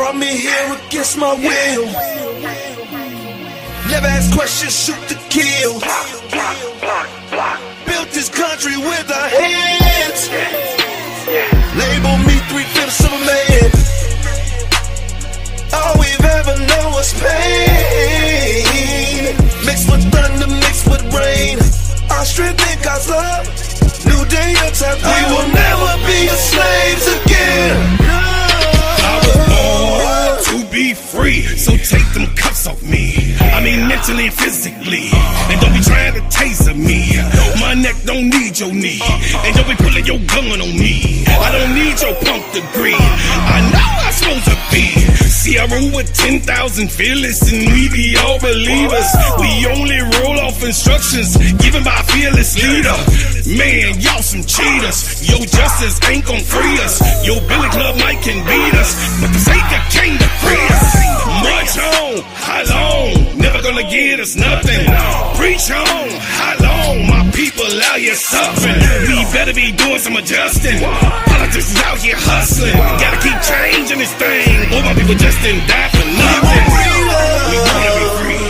Brought me here against my will. Never ask questions, shoot to kill. Built this country with our hands. Label me 3/5 of a man. All we've ever known was pain. Mixed with thunder, mixed with rain. Our strength in God's love. New day, new time. We will never be slaves again. I was born to be free, so take them cuffs off me. I mean mentally and physically. And don't be trying to taser me. My neck don't need your knee. And don't be pulling your gun on me. I don't need your punk degree. I know I'm supposed to be. See, I roll with 10,000 fearless, and we be all believers. We only roll off instructions given by a fearless leader. Man, y'all some cheaters. Your justice ain't gon' free us. Your Billy Club might can beat us, but the Savior came to free us. March on, how long? Never gonna get us nothing. Preach on, how long? My people out here suffering. We better be doing some adjusting. Politics is out here hustling. Gotta keep changing this thing. All my people just didn't die for nothing. We wanna be free.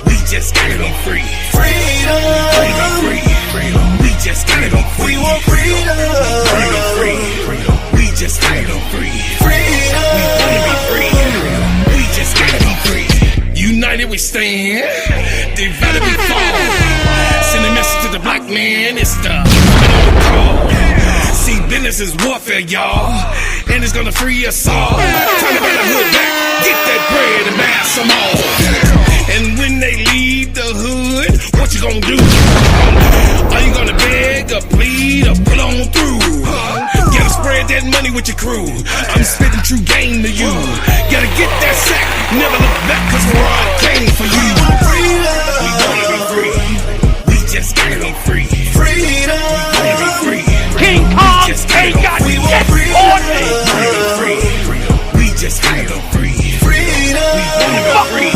We just gotta be free. Freedom. Free. We just gotta go free. We want freedom. Free. We just gotta go free. Freedom. We wanna be free. We just gotta be free. United we stand. Divided we fall. Send a message to the black man. It's the call. See, business is warfare, y'all, and it's gonna free us all. Time to bring the hood back. Get that bread and buy some more. And when they leave the hood, what you gonna do? Are you gonna beg or plead or pull on through? Gotta spread that money with your crew. I'm spitting true game to you. Gotta get that sack, never look back, cause we're all came for you. We wanna be free. We just gotta be free. Freedom. We wanna be free. King Kong ain't got We want shit freedom. on me. We wanna be free. We just gotta go free. Freedom. We wanna be free.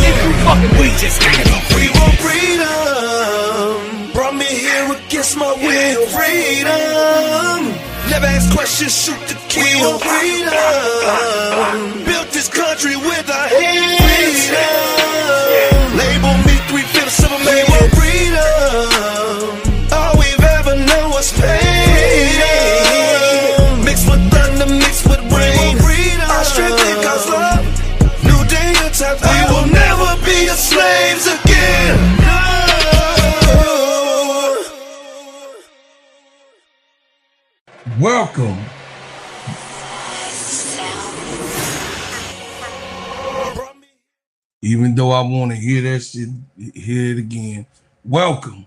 We just gotta go free. We want freedom. Brought me here against my will. Freedom. Never ask questions, shoot to kill. We want freedom. Built this country with our hands. Freedom. Label me 3/5 of a man. We want freedom. All we've ever known was pain. Mixed with thunder, mixed with rain. Our strength in God's love. New day, new time. We will never be slaves again. Welcome. Even though I want to hear that shit, hear it again. Welcome.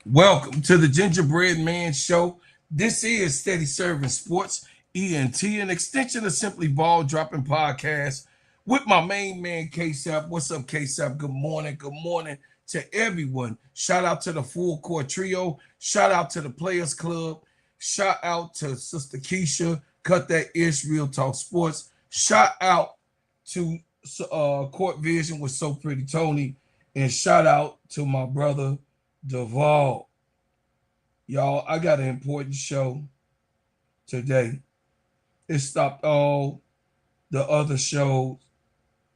Welcome to the Gingerbread Man Show. This is Steady Serving Sports, ENT, an extension of Simply Ball Dropping Podcast with my main man, K-Sap. What's up, K-Sap? Good morning. Good morning to everyone. Shout out to the Full Court Trio. Shout out to the Players Club. Shout out to Sister Keisha. Cut That Ish, Real Talk Sports. Shout out to Court Vision with So Pretty Tony. And shout out to my brother, Duvall. Y'all, I got an important show today. It stopped all the other shows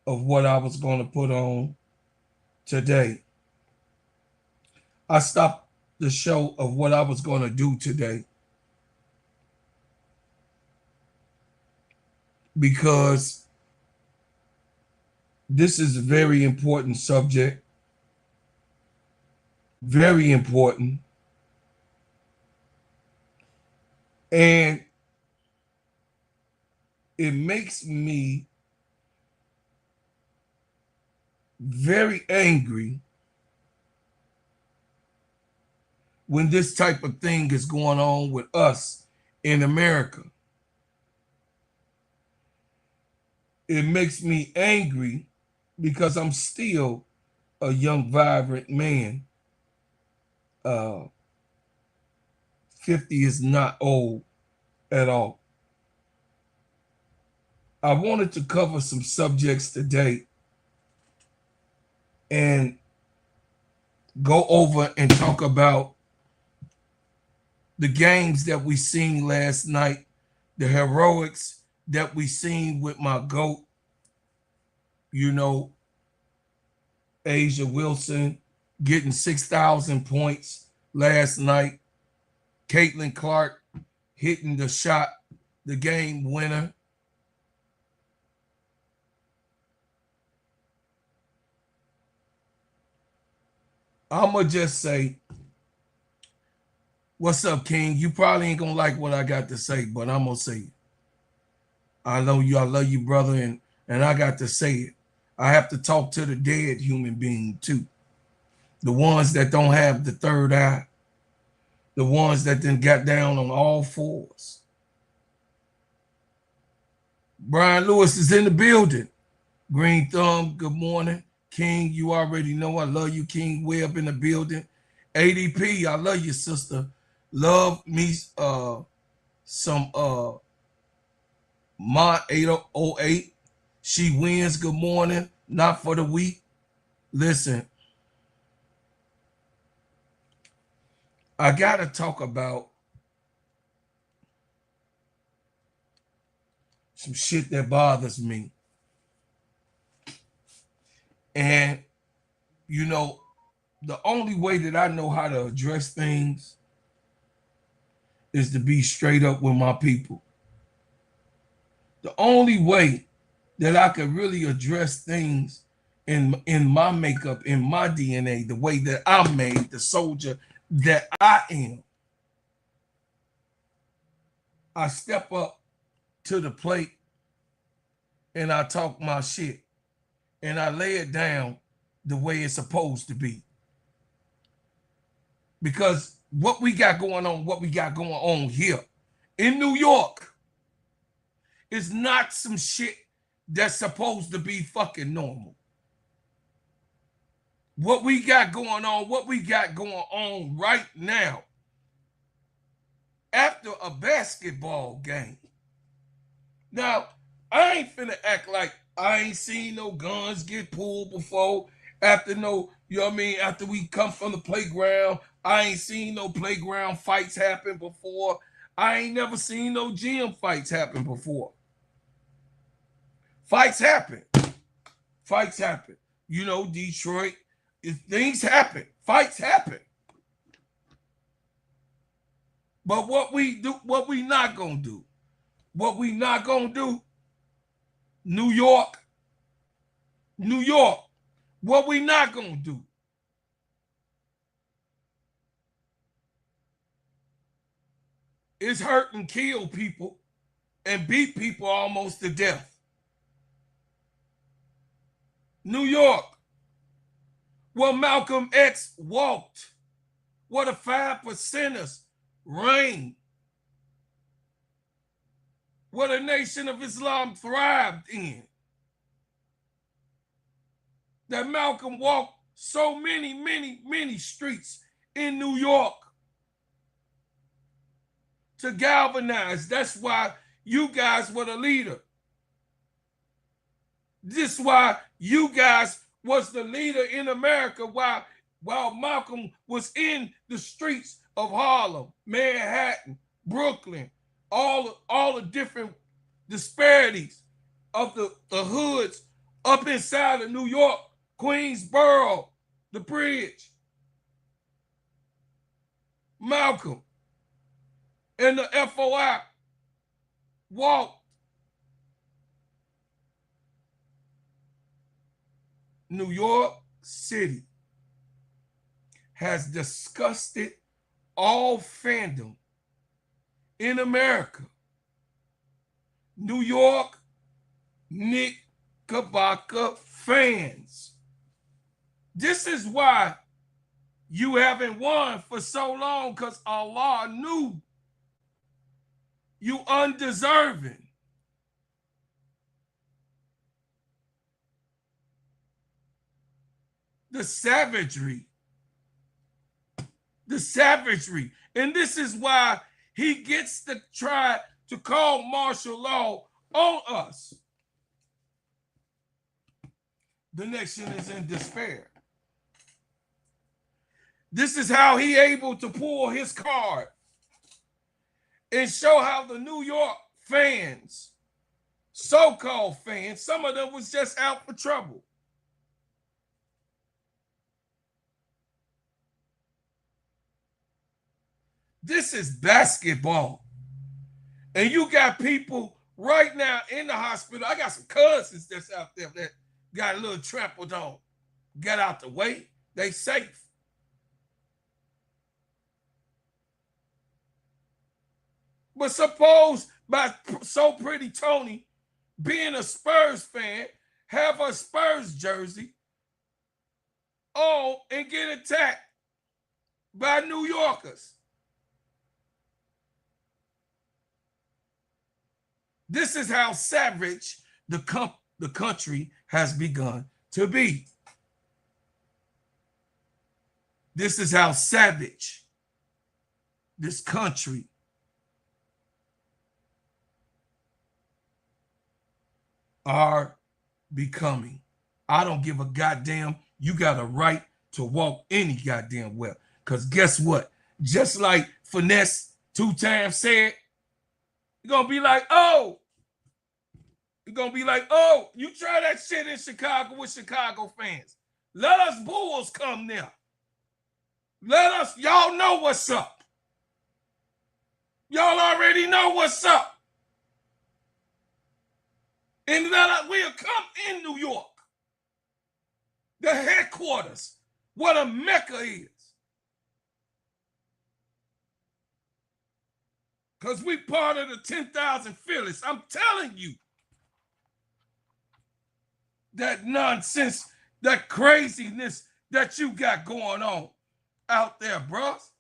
of what I was going to put on today. I stopped the show of what I was going to do today because this is a very important subject. Very important. And it makes me very angry when this type of thing is going on with us in America. It makes me angry because I'm still a young, vibrant man. 50 is not old at all. I wanted to cover some subjects today and go over and talk about the games that we seen last night, the heroics that we seen with my GOAT, You know, Asia Wilson getting 6,000 points last night. Caitlin Clark hitting the shot, the game winner. I'ma just say, what's up, King? You probably ain't gonna like what I got to say, but I'm gonna say it. I know you, I love you, brother, and I got to say it. I have to talk to the dead human being too. The ones that don't have the third eye. The ones that then got down on all fours. Brian Lewis is in the building. Green Thumb, good morning. King, you already know I love you. King Webb in the building. ADP, I love you, sister. Love me some Ma 808. She wins. Good morning. Not for the week. Listen, I gotta talk about some shit that bothers me. And, you know, the only way that I know how to address things is to be straight up with my people. The only way that I could really address things in my makeup, in my DNA, the way that I'm made, the soldier that I am, I step up to the plate and I talk my shit and I lay it down the way it's supposed to be. Because what we got going on here in New York is not some shit that's supposed to be fucking normal. What we got going on right now, after a basketball game. Now, I ain't finna act like I ain't seen no guns get pulled before. After after we come from the playground, I ain't seen no playground fights happen before. I ain't never seen no gym fights happen before. Fights happen. You know, Detroit, things happen. Fights happen. But what we not gonna do, New York, what we not gonna do is hurt and kill people and beat people almost to death. New York, where Malcolm X walked, where the 5%ers reigned, where the Nation of Islam thrived in. That Malcolm walked so many streets in New York to galvanize. That's why you guys were the leader. This is why you guys was the leader in America while Malcolm was in the streets of Harlem, Manhattan, Brooklyn, all the different disparities of the hoods up inside of New York, Queensboro, the bridge. Malcolm and the FOI walked. New York City has disgusted all fandom in America. New York Knickerbocker fans. This is why you haven't won for so long, because Allah knew you undeserving. The savagery. And this is why he gets to try to call martial law on us. The nation is in despair. This is how he able to pull his card and show how the New York fans so-called fans, some of them was just out for trouble. This is basketball. And you got people right now in the hospital. I got some cousins that's out there that got a little trampled on. Get out the way. They safe. But suppose by So Pretty Tony being a Spurs fan, have a Spurs jersey on and get attacked by New Yorkers. This is how savage the country has begun to be. This is how savage this country are becoming. I don't give a goddamn. You got a right to walk any goddamn well. Because guess what? Just like Finesse 2 times said, you're going to be like, oh. You're going to be like, oh, you try that shit in Chicago with Chicago fans. Let us Bulls come there. Let us, y'all know what's up. Y'all already know what's up. And we'll come in New York, the headquarters, what a mecca is. Because we part of the 10,000 fearless. I'm telling you, that nonsense, that craziness that you got going on out there, bros.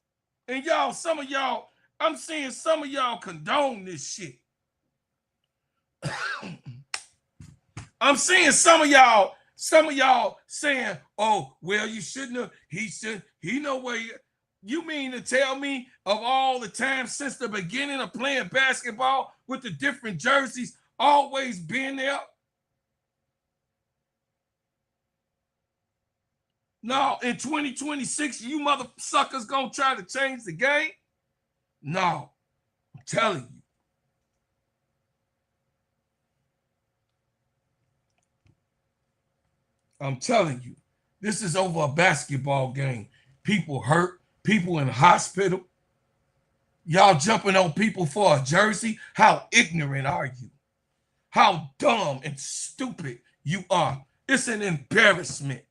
And y'all, some of y'all, I'm seeing some of y'all condone this shit. I'm seeing some of y'all saying, oh, well, you shouldn't have, he know where you mean to tell me of all the time since the beginning of playing basketball with the different jerseys, always been there? No, in 2026, you motherfuckers gonna try to change the game? No, I'm telling you. I'm telling you, this is over a basketball game. People hurt, people in the hospital. Y'all jumping on people for a jersey? How ignorant are you? How dumb and stupid you are. It's an embarrassment.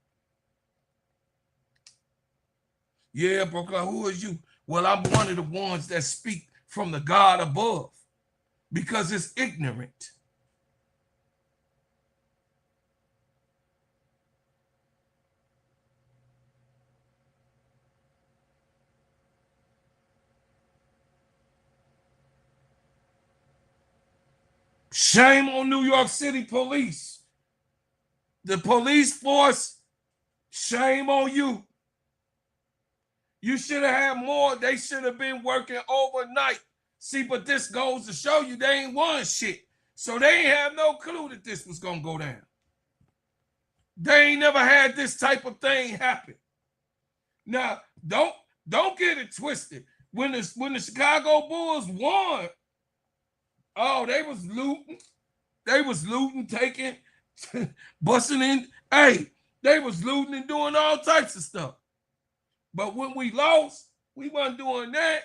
Yeah, Brooklyn, who is you? Well, I'm one of the ones that speak from the God above because it's ignorant. Shame on New York City police. The police force, shame on you. You should have had more. They should have been working overnight. See, but this goes to show you they ain't won shit. So they ain't have no clue that this was going to go down. They ain't never had this type of thing happen. Now, don't get it twisted. When the Chicago Bulls won, oh, they was looting. They was looting, taking, busting in. Hey, they was looting and doing all types of stuff. But when we lost, we wasn't doing that.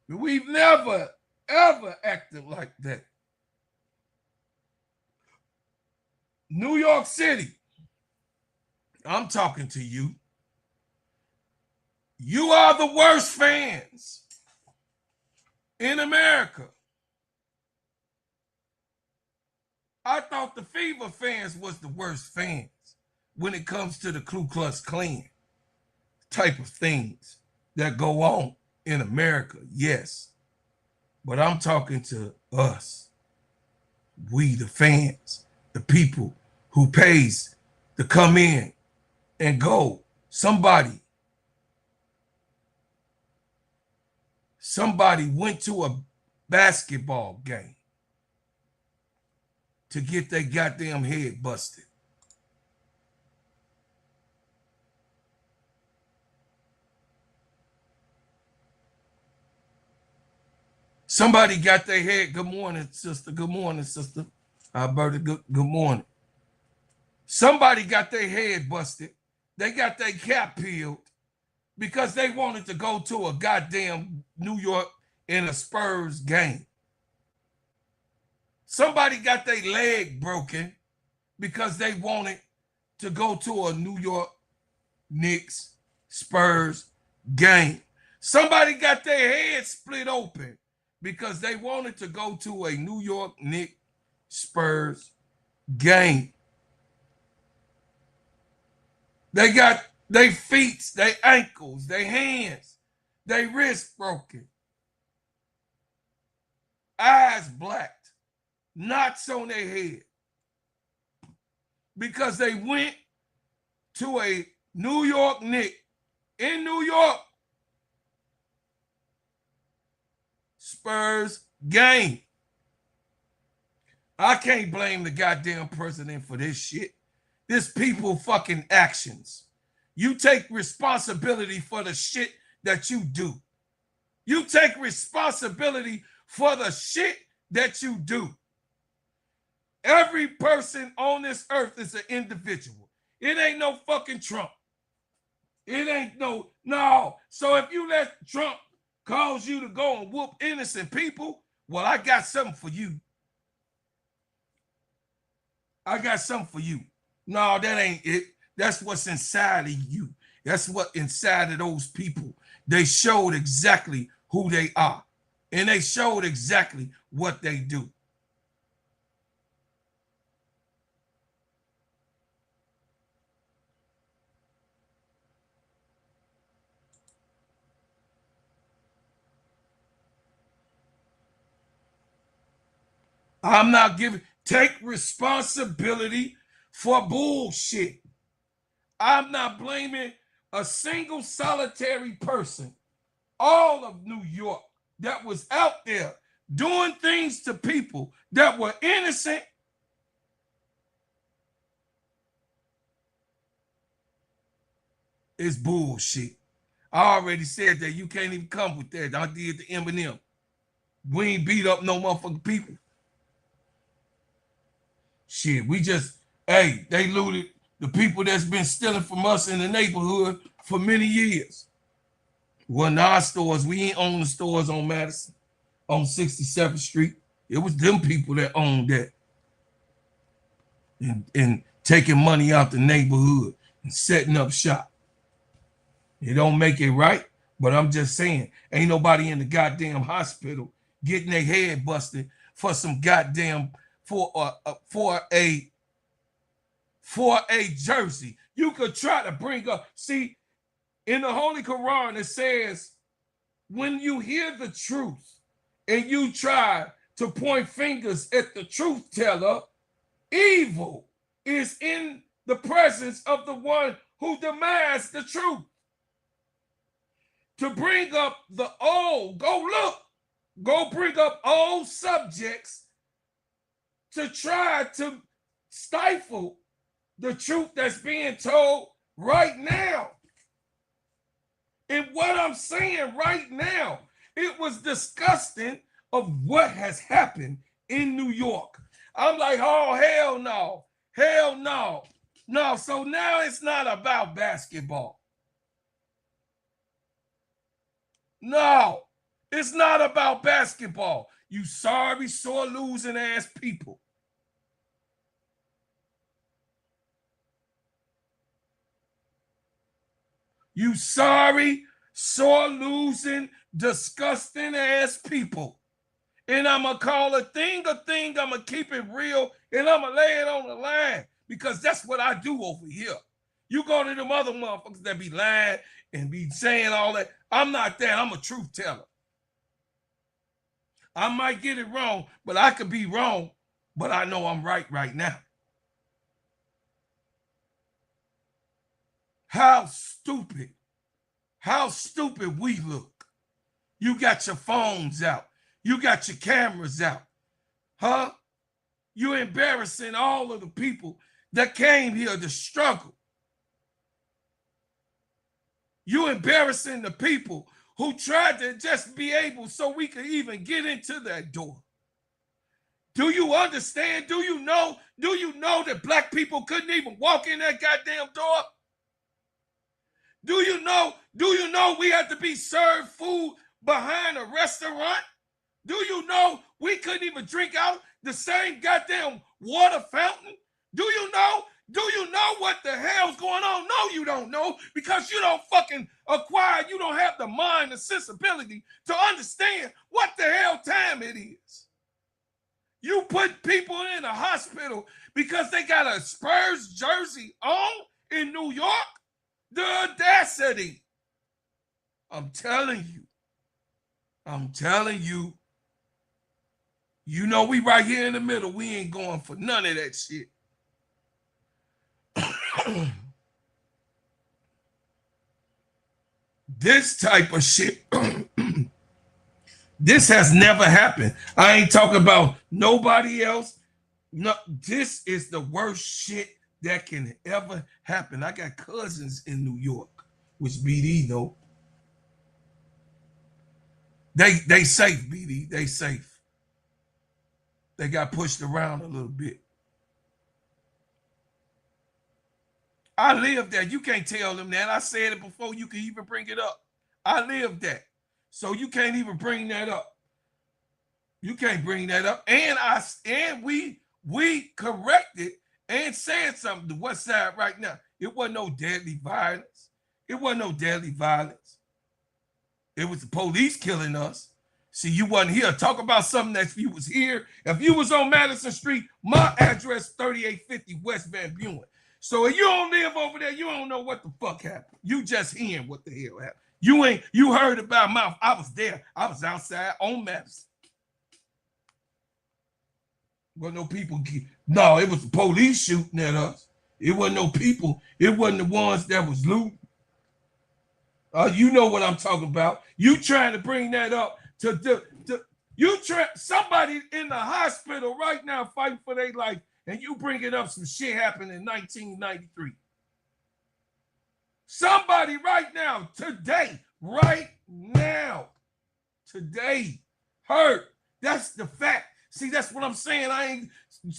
We've never, ever acted like that. New York City, I'm talking to you. You are the worst fans in America. I thought the Fever fans was the worst fans when it comes to the Ku Klux Klan type of things that go on in America, yes. But I'm talking to us. We, the fans, the people who pays to come in and go. Somebody went to a basketball game to get their goddamn head busted. Somebody got their head. Good morning, sister. Good morning, sister. Alberta, good morning. Somebody got their head busted. They got their cap peeled because they wanted to go to a goddamn New York in a Spurs game. Somebody got their leg broken because they wanted to go to a New York Knicks Spurs game. Somebody got their head split open because they wanted to go to a New York Knicks Spurs game. They got their feet, their ankles, their hands, their wrists broken, eyes blacked, knots on their head because they went to a New York Knicks in New York Spurs game. I can't blame the goddamn president for this shit. This people fucking actions. You take responsibility for the shit that you do. You take responsibility for the shit that you do. Every person on this earth is an individual. It ain't no fucking Trump. It ain't no. So if you let Trump cause you to go and whoop innocent people, well, I got something for you. I got something for you. No, that ain't it. That's what's inside of you. That's what inside of those people. They showed exactly who they are. And they showed exactly what they do. I'm not giving, take responsibility for bullshit. I'm not blaming a single solitary person, all of New York, that was out there doing things to people that were innocent. It's bullshit. I already said that you can't even come with that. I did the Eminem. We ain't beat up no motherfucking people. Shit, we just, hey, they looted the people that's been stealing from us in the neighborhood for many years. Wasn't our stores. We ain't own the stores on Madison, on 67th Street. It was them people that owned that. And taking money out the neighborhood and setting up shop. It don't make it right, but I'm just saying, ain't nobody in the goddamn hospital getting their head busted for some goddamn, for a jersey. You could try to bring up, see, in the Holy Quran, it says, when you hear the truth and you try to point fingers at the truth teller, evil is in the presence of the one who demands the truth. To bring up the old, go bring up old subjects to try to stifle the truth that's being told right now. And what I'm saying right now, it was disgusting of what has happened in New York. I'm like, oh, hell no. Hell no. No, so now it's not about basketball. No, it's not about basketball. You sorry, sore losing ass people. You sorry, sore losing, disgusting ass people. And I'm going to call a thing. I'm going to keep it real, and I'm going to lay it on the line because that's what I do over here. You go to them other motherfuckers that be lying and be saying all that. I'm not that. I'm a truth teller. I might get it wrong, but I could be wrong, but I know I'm right now. How stupid we look. You got your phones out. You got your cameras out. Huh? You're embarrassing all of the people that came here to struggle. You're embarrassing the people who tried to just be able so we could even get into that door. Do you understand? Do you know that black people couldn't even walk in that goddamn door? Do you know we had to be served food behind a restaurant? Do you know we couldn't even drink out the same goddamn water fountain? Do you know what the hell's going on? No, you don't know, because you don't fucking acquire, you don't have the mind, the sensibility to understand what the hell time it is. You put people in a hospital because they got a Spurs jersey on in New York? The audacity. I'm telling you. You know we right here in the middle. We ain't going for none of that shit. This type of shit, this has never happened. I ain't talking about nobody else. No, this is the worst shit that can ever happen. I got cousins in New York, which BD though. They safe, BD. They safe. They got pushed around a little bit. I lived that. You can't tell them that. I said it before you can even bring it up. I lived that. So you can't even bring that up. You can't bring that up. And we corrected and said something to West Side right now. It wasn't no deadly violence. It wasn't no deadly violence. It was the police killing us. See, you wasn't here. Talk about something that if you was here. If you was on Madison Street, my address 3850 West Van Buren. So if you don't live over there, you don't know what the fuck happened. You just hearing what the hell happened. You heard about mouth. I was there. I was outside on Madison. Well, no people. No, it was the police shooting at us. It wasn't no people. It wasn't the ones that was looting. You know what I'm talking about. You trying to bring that up somebody in the hospital right now fighting for their life, and you bringing up some shit happened in 1993. Somebody right now, today, hurt. That's the fact. See, that's what I'm saying. I ain't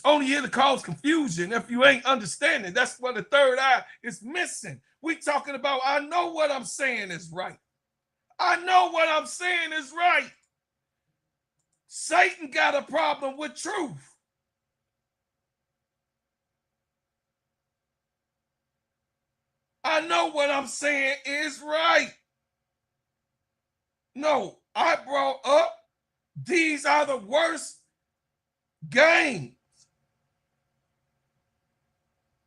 only here to cause confusion. If you ain't understanding, that's what the third eye is missing. We talking about, I know what I'm saying is right. I know what I'm saying is right. Satan got a problem with truth. I know what I'm saying is right. No, I brought up these are the worst games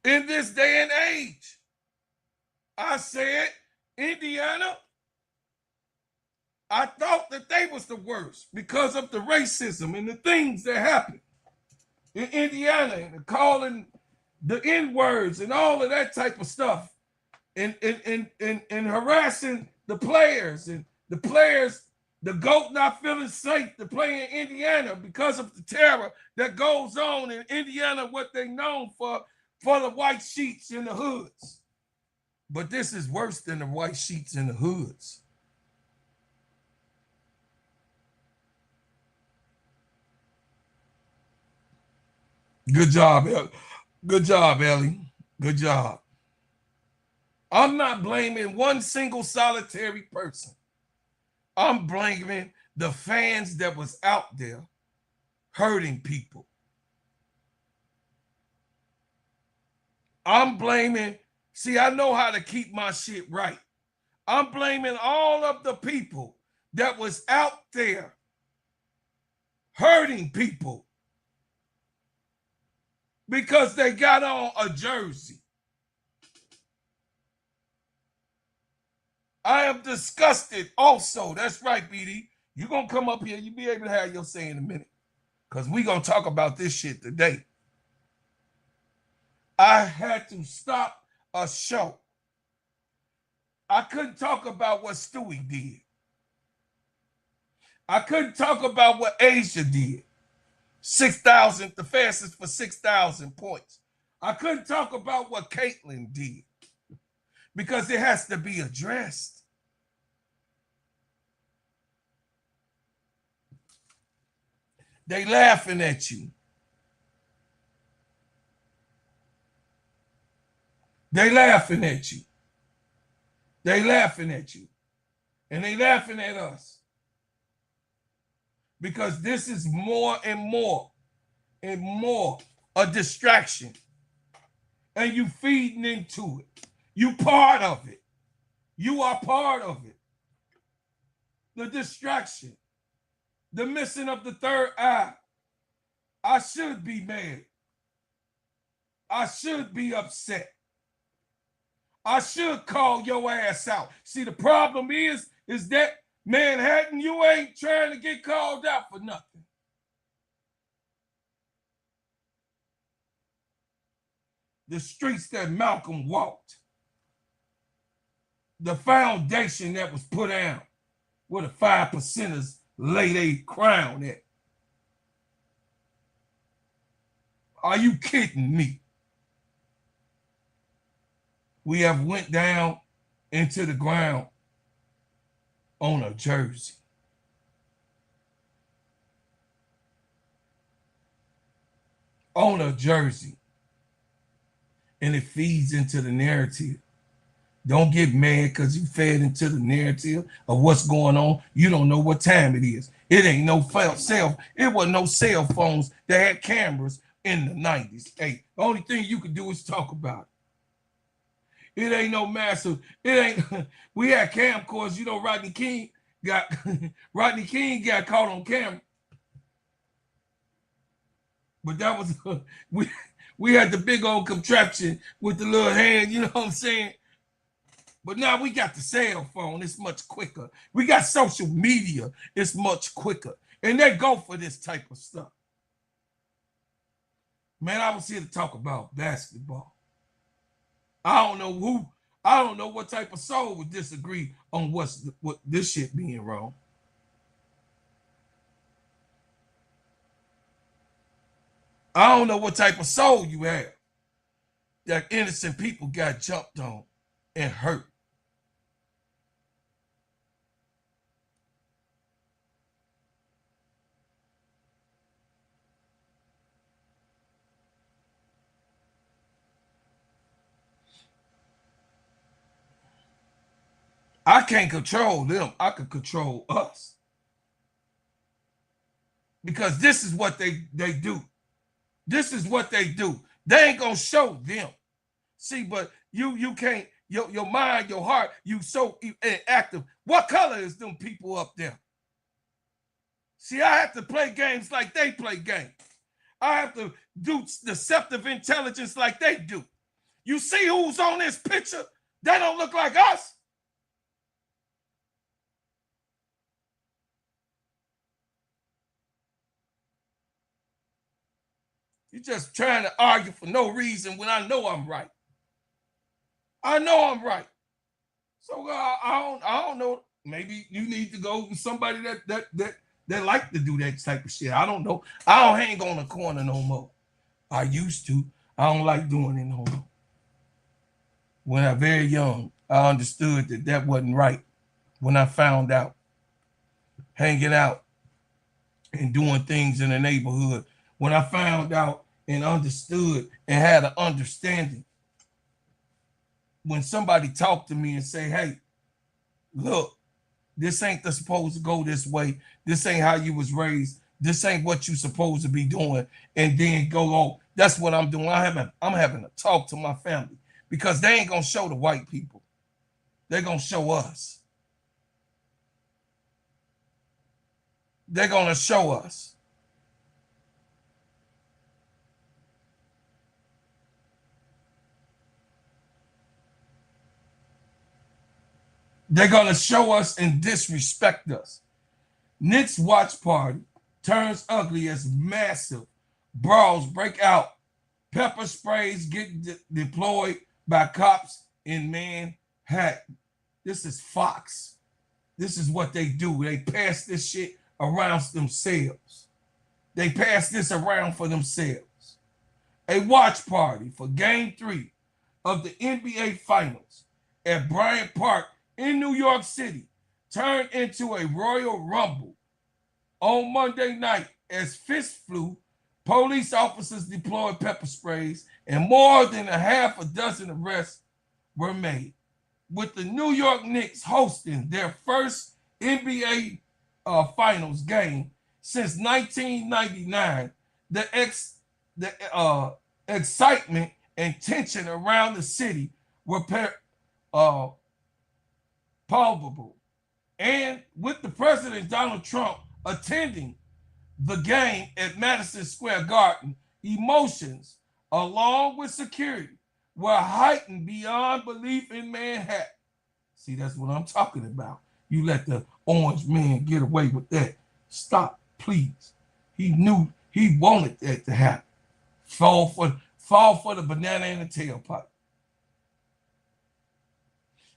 in this day and age. I said Indiana, I thought that they was the worst because of the racism and the things that happened in Indiana and calling the N-words and all of that type of stuff and harassing the players and the GOAT not feeling safe to play in Indiana because of the terror that goes on in Indiana, what they known for the white sheets in the hoods. But this is worse than the white sheets in the hoods. Good job, Ellie. Good job, Ellie. Good job. I'm not blaming one single solitary person. I'm blaming the fans that was out there hurting people. I'm blaming, see, I know how to keep my shit right. I'm blaming all of the people that was out there hurting people because they got on a jersey. I am disgusted also. That's right, BD. You're going to come up here. You'll be able to have your say in a minute because we're going to talk about this shit today. I had to stop a show. I couldn't talk about what Stewie did. I couldn't talk about what Asia did. 6,000, the fastest for 6,000 points. I couldn't talk about what Caitlin did because it has to be addressed. They laughing at you. They laughing at you. They laughing at you. And they laughing at us. Because this is more and more a distraction. And you feeding into it. You part of it. You are part of it. The distraction. The missing of the third eye. I should be mad. I should be upset. I should call your ass out. See, the problem is that Manhattan, you ain't trying to get called out for nothing. The streets that Malcolm walked, the foundation that was put down, where the 5%ers lay their crown at. Are you kidding me? We have went down into the ground on a jersey. On a jersey. And it feeds into the narrative. Don't get mad because you fed into the narrative of what's going on. You don't know what time it is. It ain't no it wasn't no cell phones that had cameras in the 90s. Hey, the only thing you could do is talk about it. It ain't no massive, it ain't, we had camcorders, you know, Rodney King got caught on camera. But that was, we had the big old contraption with the little hand, you know what I'm saying? But now we got the cell phone, it's much quicker. We got social media, it's much quicker. And they go for this type of stuff. Man, I was here to talk about basketball. I don't know what type of soul would disagree on what this shit being wrong. I don't know what type of soul you have that innocent people got jumped on and hurt. I can't control them. I can control us. Because this is what they do. This is what they do. They ain't gonna show them. See, but you can't, your mind, your heart, you so active. What color is them people up there? See, I have to play games like they play games. I have to do deceptive intelligence like they do. You see who's on this picture? They don't look like us. You're just trying to argue for no reason when I know I'm right. I know I'm right. So I don't know. Maybe you need to go with somebody that like to do that type of shit. I don't know. I don't hang on the corner no more. I used to. I don't like doing it no more. When I was very young, I understood that wasn't right. When I found out, hanging out and doing things in the neighborhood, when I found out and understood and had an understanding, when somebody talked to me and say, hey, look, this ain't supposed to go this way. This ain't how you was raised. This ain't what you supposed to be doing. And then go on. That's what I'm doing. I'm having a talk to my family because they ain't going to show the white people. They're going to show us. They're going to show us. They're going to show us and disrespect us. Knicks watch party turns ugly as massive brawls break out. Pepper sprays get deployed by cops in Manhattan. This is Fox. This is what they do. They pass this shit around themselves. They pass this around for themselves. A watch party for Game 3 of the NBA Finals at Bryant Park in New York City turned into a Royal Rumble on Monday night as fists flew, police officers deployed pepper sprays, and more than a half a dozen arrests were made. With the New York Knicks hosting their first NBA Finals game since 1999, the excitement and tension around the city were palpable. And with the President Donald Trump attending the game at Madison Square Garden, emotions, along with security, were heightened beyond belief in Manhattan. See, that's what I'm talking about. You let the orange man get away with that. Stop, please. He knew he wanted that to happen. Fall for the banana in the tailpipe.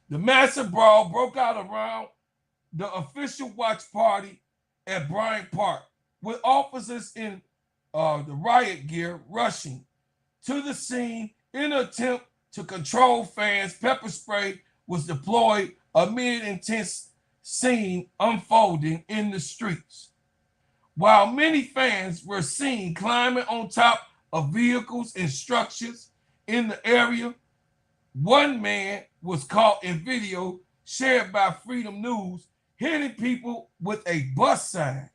The massive brawl broke out around the official watch party at Bryant Park, with officers in the riot gear rushing to the scene in an attempt to control fans. Pepper spray was deployed amid intense scene unfolding in the streets. While many fans were seen climbing on top of vehicles and structures in the area, one man was caught in video shared by Freedom News hitting people with a bus sign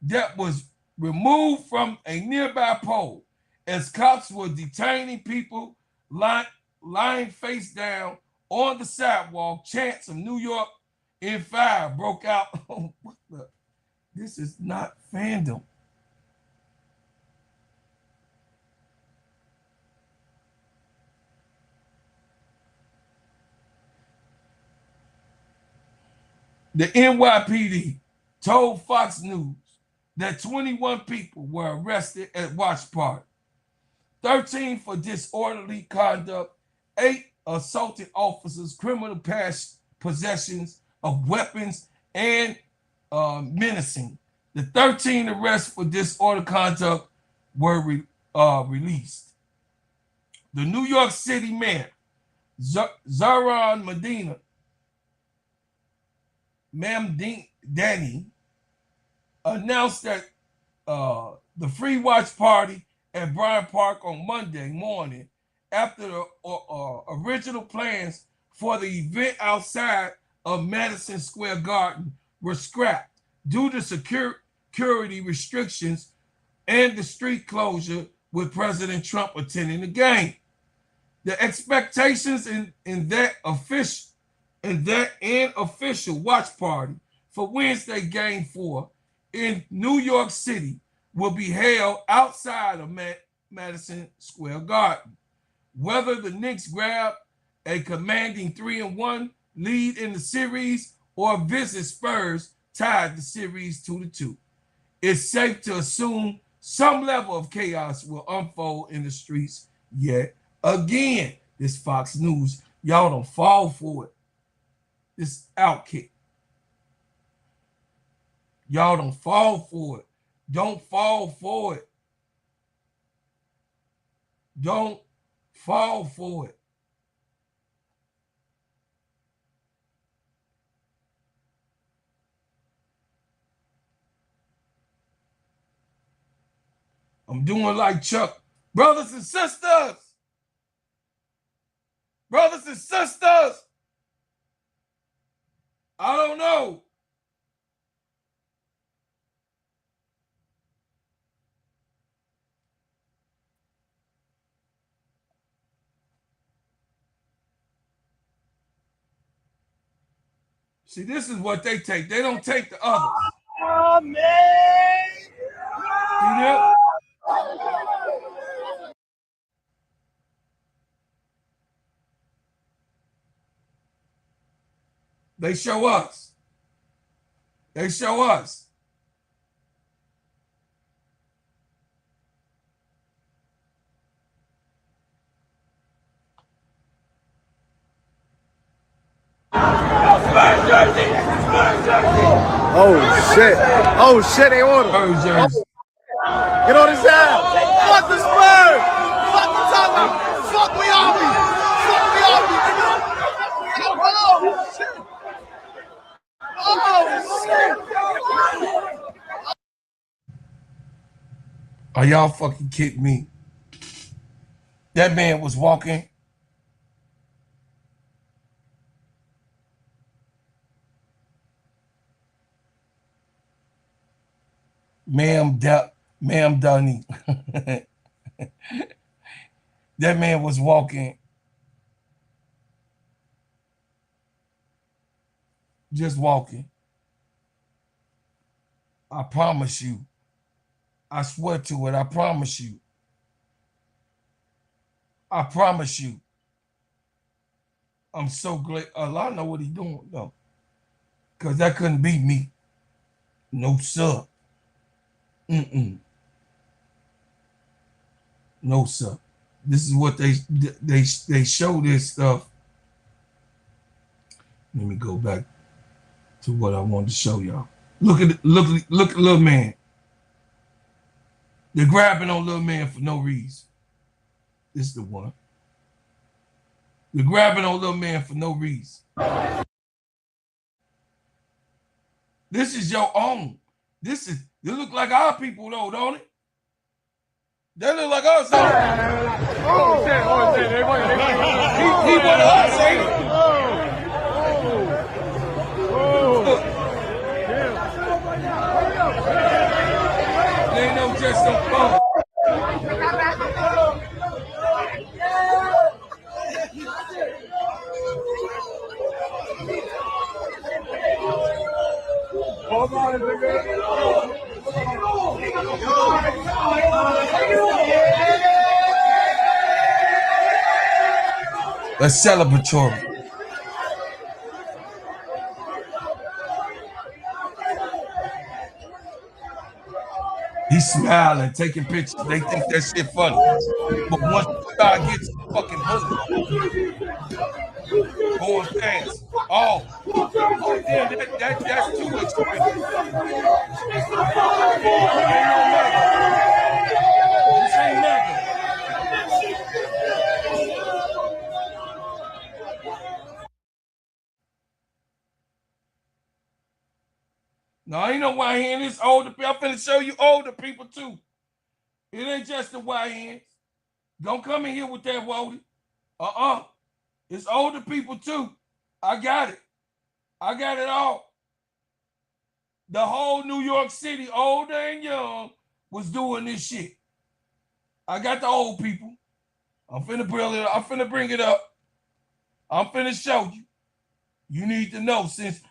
that was removed from a nearby pole as cops were detaining people lying face down on the sidewalk. Chants of New York in fire broke out. What the? This is not fandom. The NYPD told Fox News that 21 people were arrested at watch party, 13 for disorderly conduct, 8 assaulted officers, criminal possessions of weapons, and menacing. The 13 arrests for disorderly conduct were released. The New York City mayor, Zohran Mamdani, announced that the free watch party at Bryant Park on Monday morning, after the original plans for the event outside of Madison Square Garden were scrapped due to security restrictions and the street closure, with President Trump attending the game. The expectations in that official watch party for Wednesday Game 4 in New York City will be held outside of Madison Square Garden. Whether the Knicks grab a commanding 3-1 lead in the series or visit Spurs tied the series 2-2, it's safe to assume some level of chaos will unfold in the streets yet again. This Fox News, y'all don't fall for it. This outkick. Y'all don't fall for it. Don't fall for it. Don't fall for it. I'm doing like Chuck. Brothers and sisters. Brothers and sisters. I don't know. See, this is what they take. They don't take the others. Oh, man. You know? They show us. They show us. Oh shit! Oh shit! They order. Spurs jersey. Get on his ass! Fuck the Spurs! Fuck the Tottenham! Fuck we all we! Fuck we all we! Oh shit! Oh shit! Are y'all fucking kidding me? That man was walking. Ma'am Dunny. That man was walking. Just walking. I promise you. I swear to it. I promise you. I promise you. I'm so glad. I know what he's doing, though. Because that couldn't be me. No, sir. No, sir. This is what they show this stuff. Let me go back to what I wanted to show y'all. Look at little man. They're grabbing on little man for no reason. This is the one. They're grabbing on little man for no reason. This is your own. They look like our people though, don't it? They look like us. Oh, shit. He one of us, ain't he? They ain't no just some fun. That's celebratory. He's smiling, taking pictures. They think that shit funny. But once you start getting fucking bullied, going fast. Oh damn, that's too expensive. This ain't nothing. No, ain't no white hand. It's older people. I'm finna show you older people too. It ain't just the white hands. Don't come in here with that Wody. It's older people too. I got it. I got it all. The whole New York City, old and young, was doing this shit. I got the old people. I'm finna bring it up. I'm finna show you. You need to know since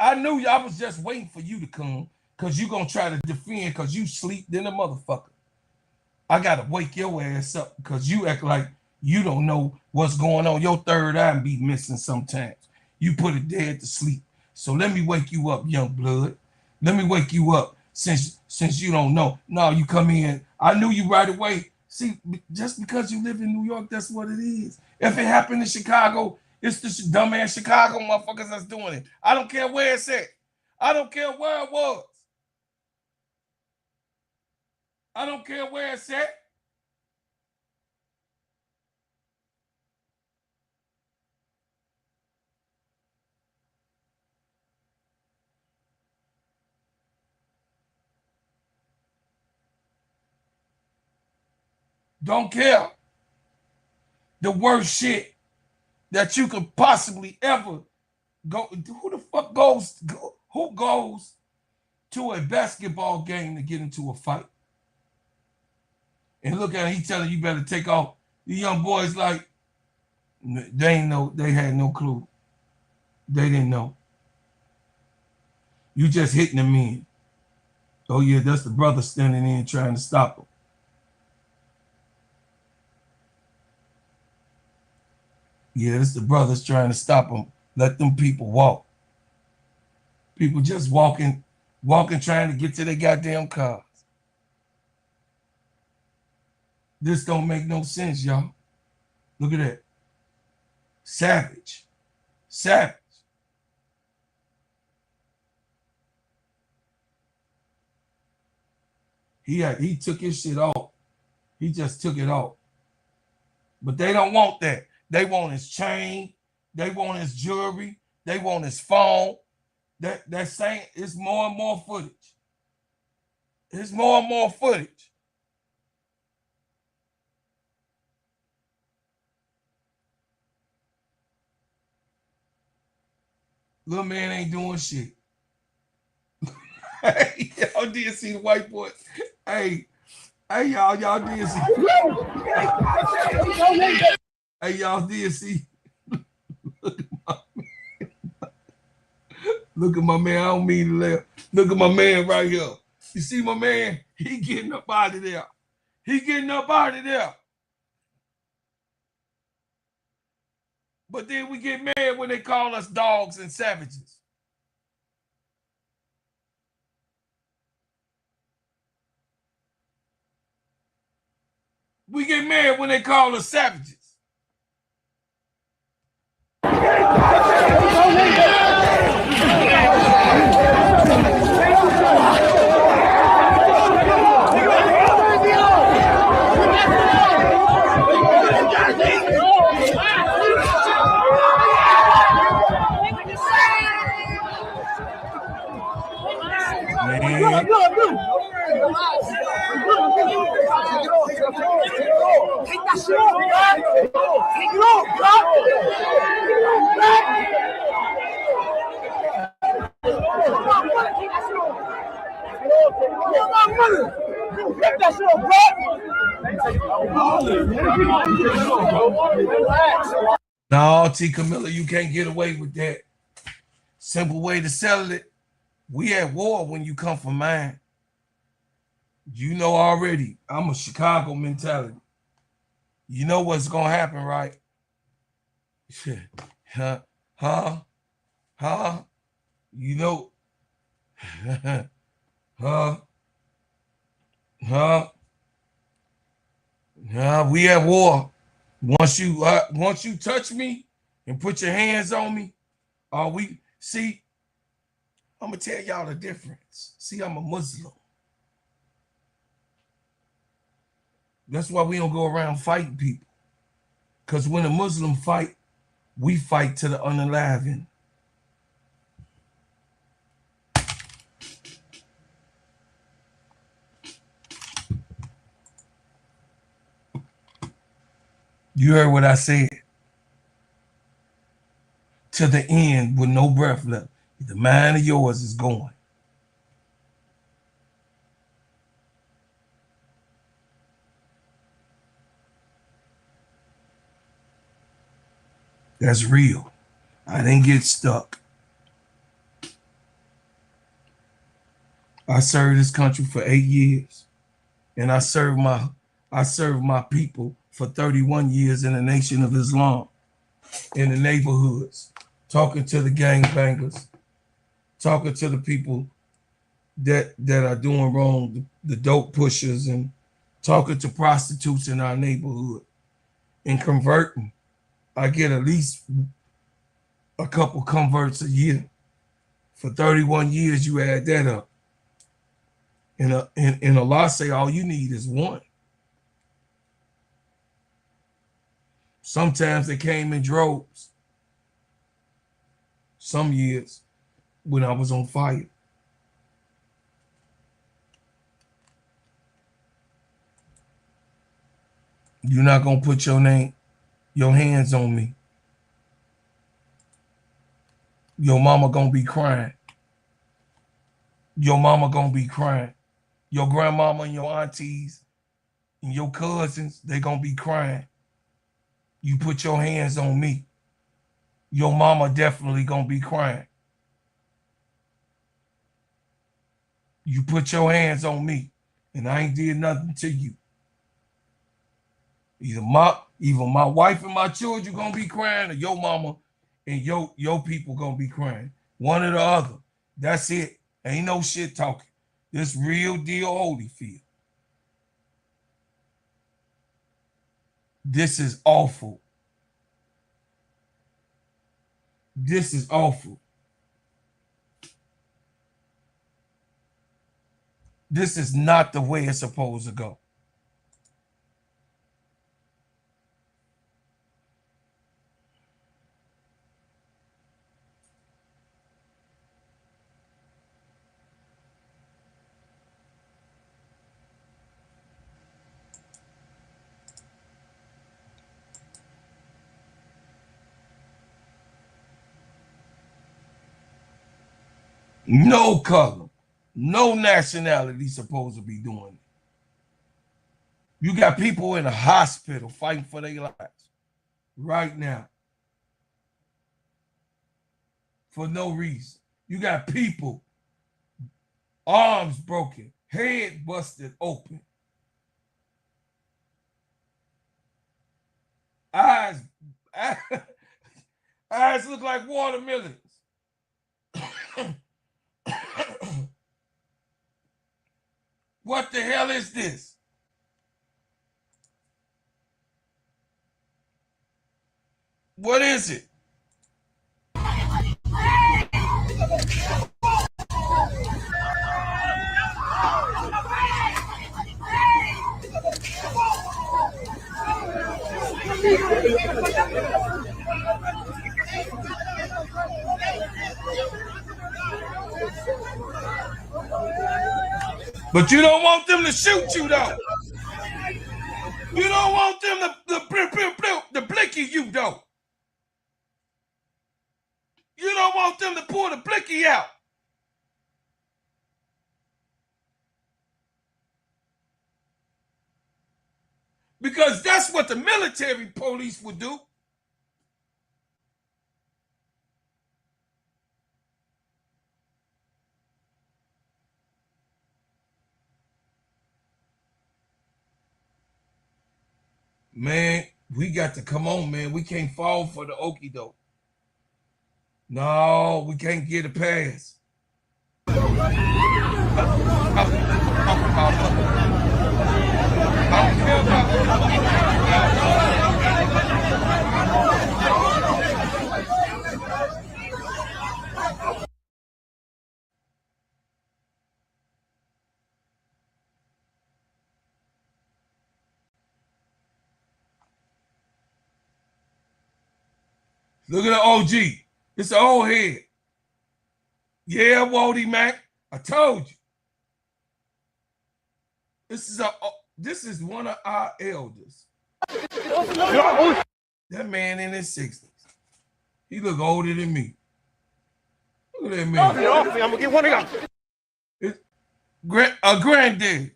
I knew I was just waiting for you to come because you going to try to defend because you sleep than a motherfucker. I got to wake your ass up because you act like you don't know what's going on. Your third eye be missing sometimes. You put it dead to sleep. So let me wake you up, young blood. Let me wake you up since you don't know. No, you come in. I knew you right away. See, just because you live in New York, that's what it is. If it happened in Chicago, it's the dumbass Chicago motherfuckers that's doing it. I don't care where it's at. I don't care where it was. I don't care where it's at. Don't care. The worst shit that you could possibly ever go. Who goes to a basketball game to get into a fight? And look at him, he telling you better take off. The young boys like, they had no clue. They didn't know. You just hitting them in. Oh yeah, that's the brother standing in trying to stop them. Yeah, it's the brothers trying to stop them. Let them people walk. People just walking, trying to get to their goddamn cars. This don't make no sense, y'all. Look at that. Savage. He took his shit off. He just took it off. But they don't want that. They want his chain. They want his jewelry. They want his phone. That saying it's more and more footage. It's more and more footage. Little man ain't doing shit. Hey, y'all did see the white boy. Hey, y'all did see. Hey, y'all did see. Look at my man. I don't mean to laugh. Look at my man right here. You see my man? He getting up out of there. He getting up out of there. But then we get mad when they call us dogs and savages. We get mad when they call us savages. Take that shit off, bro. Take it off, bro. Take that shit off, bro. No, T. Camilla, you can't get away with that. Simple way to settle it. We at war when you come for mine. You know already, I'm a Chicago mentality. You know what's gonna happen, right? Huh? You know, we at war. Once you touch me and put your hands on me, we see. I'm gonna tell y'all the difference. See, I'm a Muslim. That's why we don't go around fighting people. Because when a Muslim fight, we fight to the unalive. You heard what I said. To the end with no breath left. The mind of yours is going. That's real. I didn't get stuck. I served this country for 8 years, and I served my people for 31 years in the Nation of Islam, in the neighborhoods, talking to the gangbangers, talking to the people that are doing wrong, the dope pushers, and talking to prostitutes in our neighborhood and converting. I get at least a couple converts a year. For 31 years, you add that up. And Allah say all you need is one. Sometimes they came in droves. Some years when I was on fire. You're not gonna put your hands on me. Your mama gonna be crying. Your mama gonna be crying. Your grandmama and your aunties and your cousins, they gonna be crying. You put your hands on me. Your mama definitely gonna be crying. You put your hands on me, and I ain't did nothing to you. Either my wife and my children gonna be crying, or your mama and your people gonna be crying. One or the other. That's it. Ain't no shit talking. This real deal Holyfield. This is awful. This is awful. This is not the way it's supposed to go. No color, no nationality supposed to be doing it. You got people in a hospital fighting for their lives right now for no reason. You got people, arms broken, head busted open, eyes eyes look like watermelons. What the hell is this? What is it? But you don't want them to shoot you, though. You don't want them to blicky you, though. You don't want them to pull the blicky out. Because that's what the military police would do. Man, we got to come on, man. We can't fall for the okie doke. No, we can't get a pass. Look at the OG. It's an old head. Yeah, Waldy Mac. I told you. This is one of our elders. That man in his 60s. He look older than me. Look at that man. I'm gonna get one of y'all. A granddad.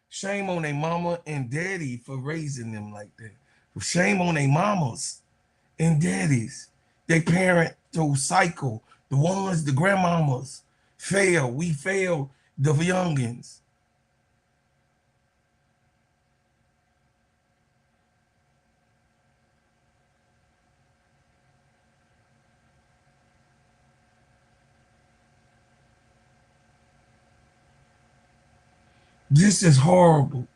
Shame on their mama and daddy for raising them like that. Shame on their mamas and daddies. They parent those cycle. The ones, the grandmamas fail. We fail the youngins. This is horrible.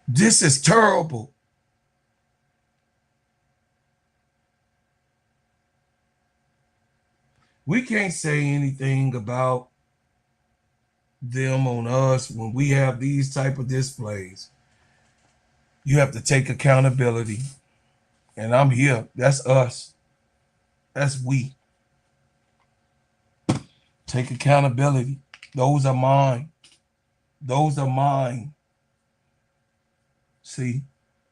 This is terrible. We can't say anything about them on us when we have these type of displays. You have to take accountability. And I'm here. That's us. That's we. Take accountability. Those are mine. Those are mine. See,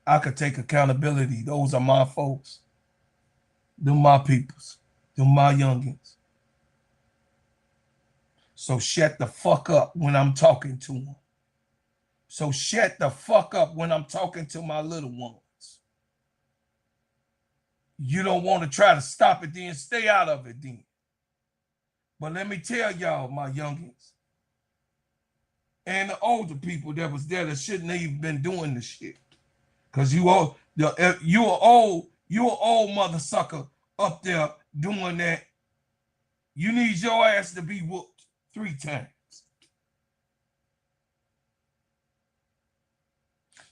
I could take accountability. Those are my folks. Them my peoples. Them my youngins. So shut the fuck up when I'm talking to them. So shut the fuck up when I'm talking to my little ones. You don't want to try to stop it, then stay out of it then. But let me tell y'all, my youngins, and the older people that was there that shouldn't have even been doing the shit. Cause you an old mother sucker up there doing that. You need your ass to be whooped 3 times.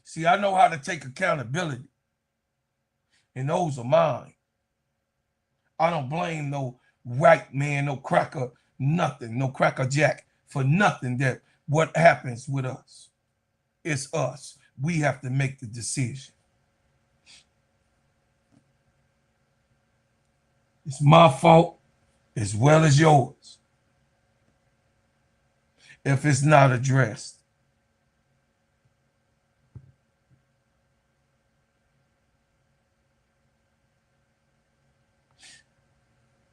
See, I know how to take accountability. And those are mine. I don't blame no white man, no cracker, nothing, no cracker jack for nothing that what happens with us. It's us. We have to make the decision. It's my fault as well as yours if it's not addressed.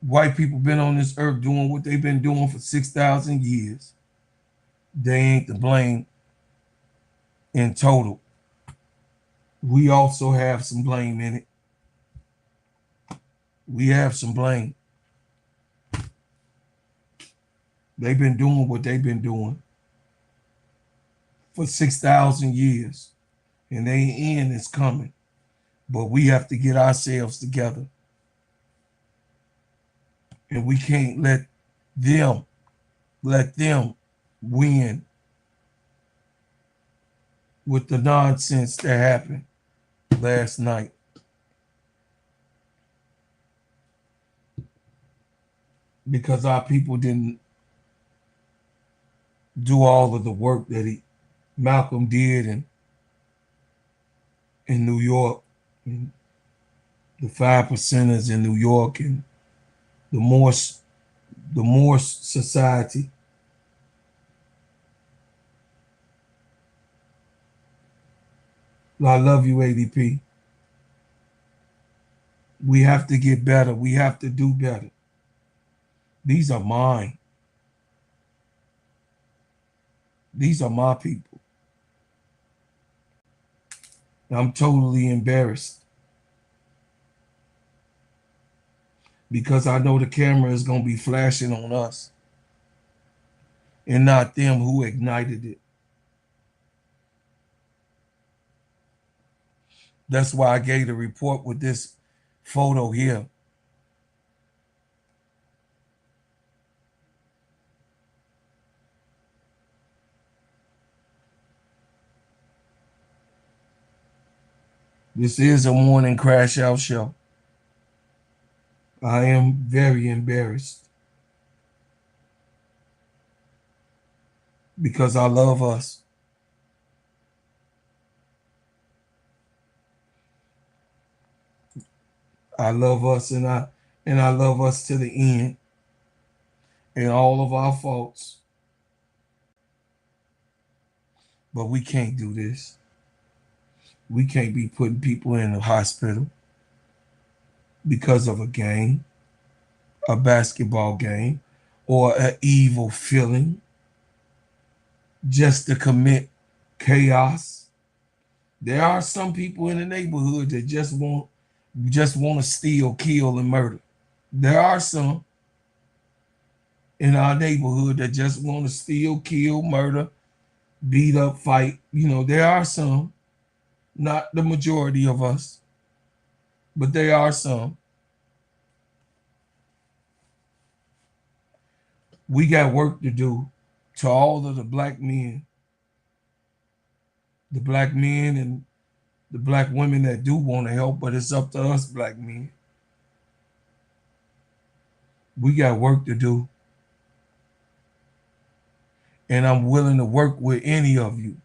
White people been on this earth doing what they've been doing for 6,000 years. They ain't to blame in total. We also have some blame in it. We have some blame. They've been doing what they've been doing for 6,000 years. And their end is coming. But we have to get ourselves together. And we can't let them win with the nonsense that happened last night. Because our people didn't do all of the work that Malcolm did in New York, and the 5%ers in New York, and the Morse Society. I love you, ADP. We have to get better. We have to do better. These are mine. These are my people. I'm totally embarrassed because I know the camera is going to be flashing on us and not them who ignited it. That's why I gave the report with this photo here. This is a morning crash out show. I am very embarrassed because I love us. I love us, and I love us to the end, and all of our faults. But we can't do this. We can't be putting people in the hospital because of a game, a basketball game, or an evil feeling just to commit chaos. There are some people in the neighborhood that just want to steal, kill, and murder. There are some in our neighborhood that just want to steal, kill, murder, beat up, fight. You know, there are some. Not the majority of us, but there are some. We got work to do to all of the black men and the black women that do want to help, but it's up to us black men. We got work to do. And I'm willing to work with any of you.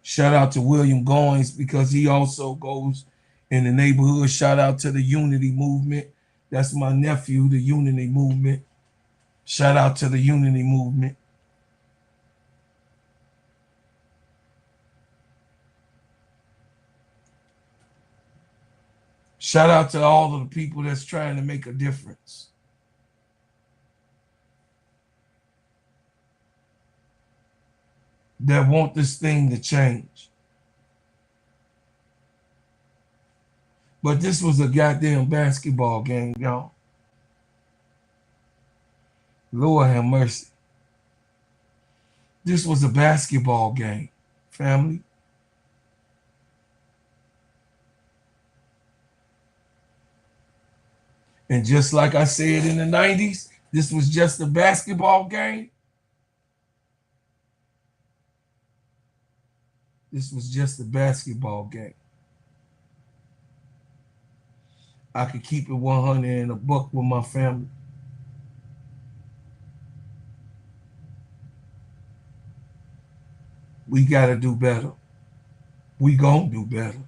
Shout out to William Goins because he also goes in the neighborhood. Shout out to the Unity Movement. That's my nephew, the Unity Movement. Shout out to the Unity Movement. Shout out to all of the people that's trying to make a difference. That want this thing to change. But this was a goddamn basketball game, y'all. Lord have mercy. This was a basketball game, family. And just like I said in the 90s, this was just a basketball game. This was just a basketball game. I could keep it 100 and a buck with my family. We got to do better. We gonna do better.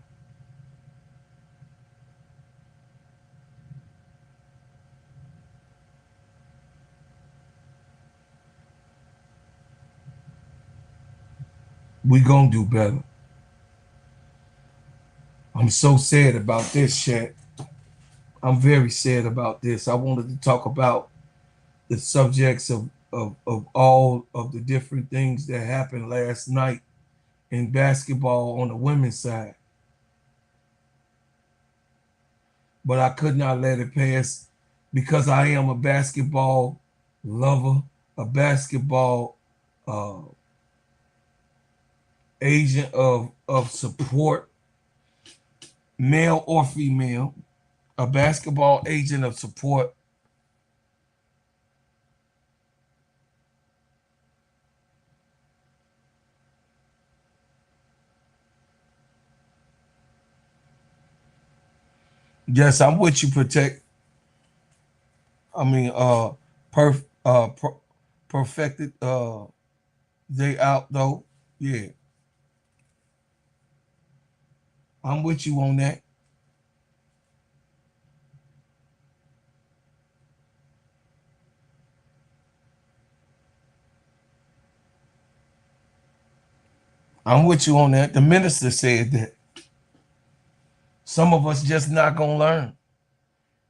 We gonna do better. I'm so sad about this shit. I'm very sad about this. I wanted to talk about the subjects of all of the different things that happened last night in basketball on the women's side. But I could not let it pass because I am a basketball lover, a basketball uh, agent of support, male or female, a basketball agent of support. Yes, I'm with you, protect. I mean, perfected. They out though. Yeah, I'm with you on that. I'm with you on that. The minister said that some of us just not gonna learn,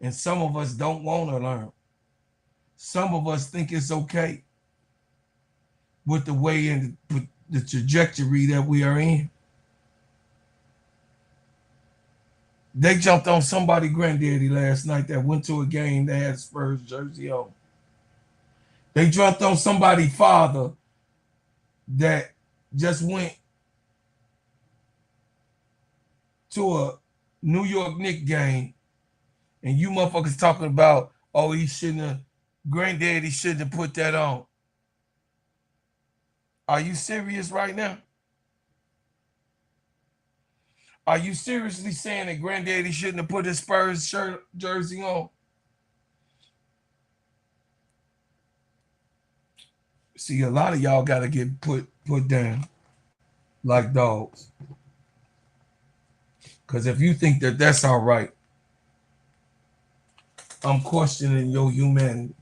and some of us don't want to learn. Some of us think it's okay with the way and the trajectory that we are in. They jumped on somebody granddaddy last night that went to a game that had a Spurs jersey on. They jumped on somebody father that just went to a New York Knicks game, and you motherfuckers talking about, oh, he shouldn't have, granddaddy shouldn't have put that on. Are you serious right now? Are you seriously saying that granddaddy shouldn't have put his Spurs jersey on? See, a lot of y'all got to get put down like dogs. Because if you think that that's all right, I'm questioning your humanity.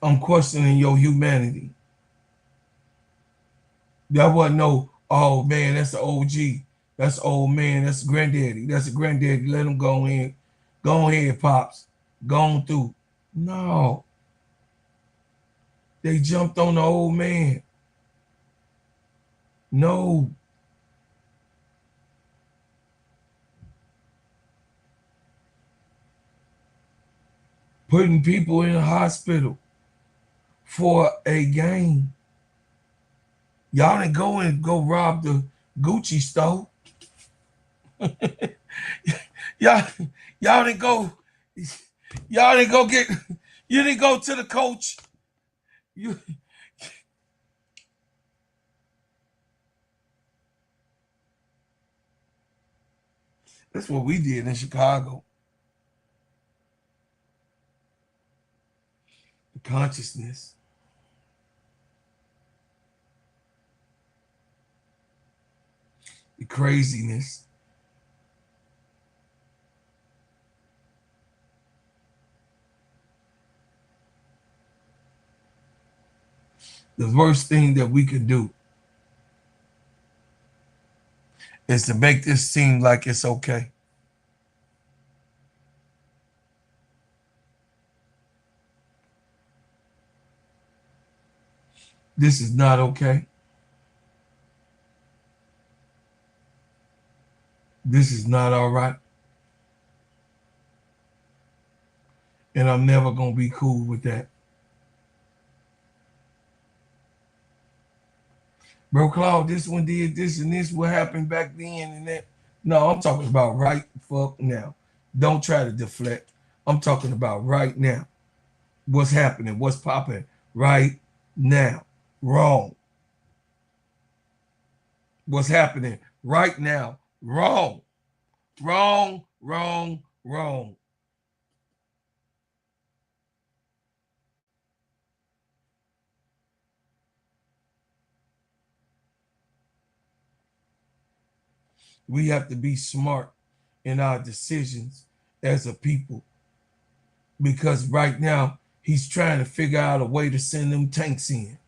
I'm questioning your humanity. That wasn't no, oh man, that's the OG. That's old man. That's granddaddy. That's a granddaddy. Let him go in. Go ahead, Pops. Go on through. No. They jumped on the old man. No. Putting people in the hospital for a game. Y'all didn't go and go rob the Gucci store. y'all didn't go. Y'all didn't go get. You didn't go to the coach. That's what we did in Chicago. The consciousness. The craziness. The worst thing that we could do is to make this seem like it's okay. This is not okay. This is not all right. And I'm never going to be cool with that. Bro, Claude, this one did this and this, what happened back then and that. No, I'm talking about right fuck now. Don't try to deflect. I'm talking about right now. What's happening? What's popping right now? Wrong. What's happening right now? Wrong. Wrong, wrong, wrong. We have to be smart in our decisions as a people. Because right now, he's trying to figure out a way to send them tanks in.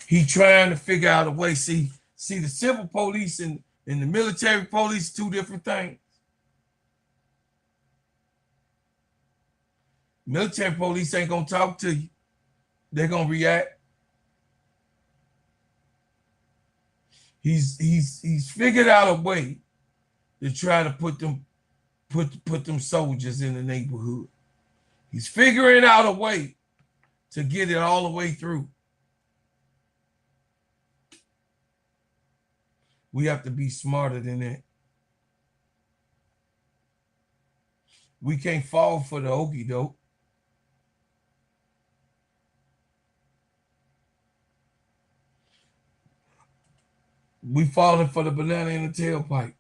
He trying to figure out a way. See the civil police and the military police, two different things. Military police ain't gonna talk to you. They're gonna react. He's figured out a way to try to put them soldiers in the neighborhood. He's figuring out a way to get it all the way through. We have to be smarter than that. We can't fall for the okie doke. We falling for the banana in the tailpipe.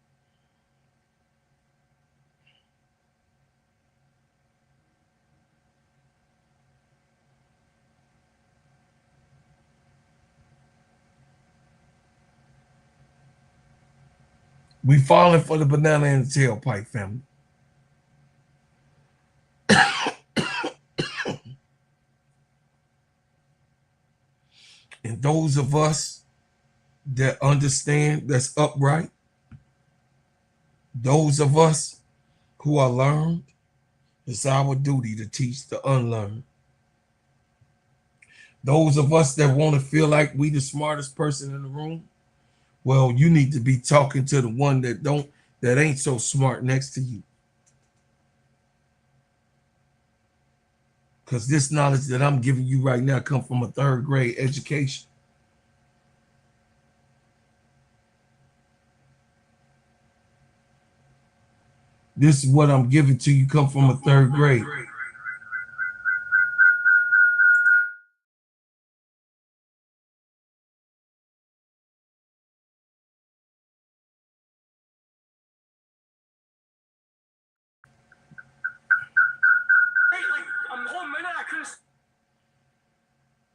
We falling for the banana in the tailpipe, family. And those of us that understand, that's upright, those of us who are learned, it's our duty to teach the unlearned. Those of us that want to feel like we the smartest person in the room, well, you need to be talking to the one that ain't so smart next to you. Because this knowledge that I'm giving you right now come from a 3rd grade education. This is what I'm giving to you come from a 3rd grade.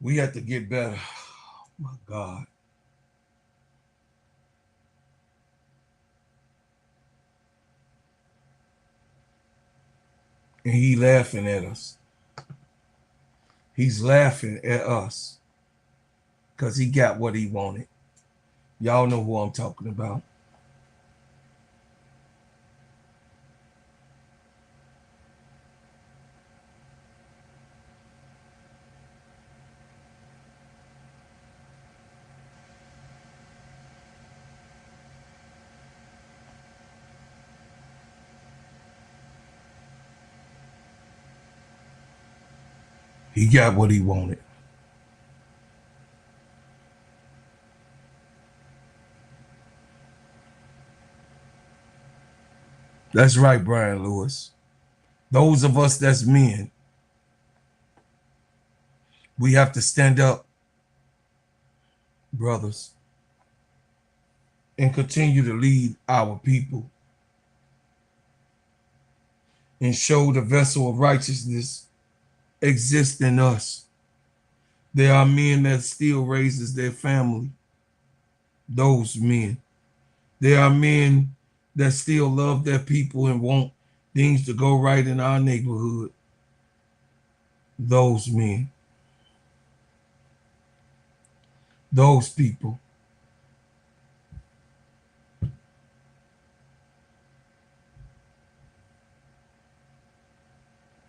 We have to get better. Oh my God. And he laughing at us. He's laughing at us because he got what he wanted. Y'all know who I'm talking about. He got what he wanted. That's right, Brian Lewis. Those of us that's men, we have to stand up, brothers, and continue to lead our people and show the vessel of righteousness exists in us. There are men that still raises their family. Those men. There are men that still love their people and want things to go right in our neighborhood. Those men. Those people.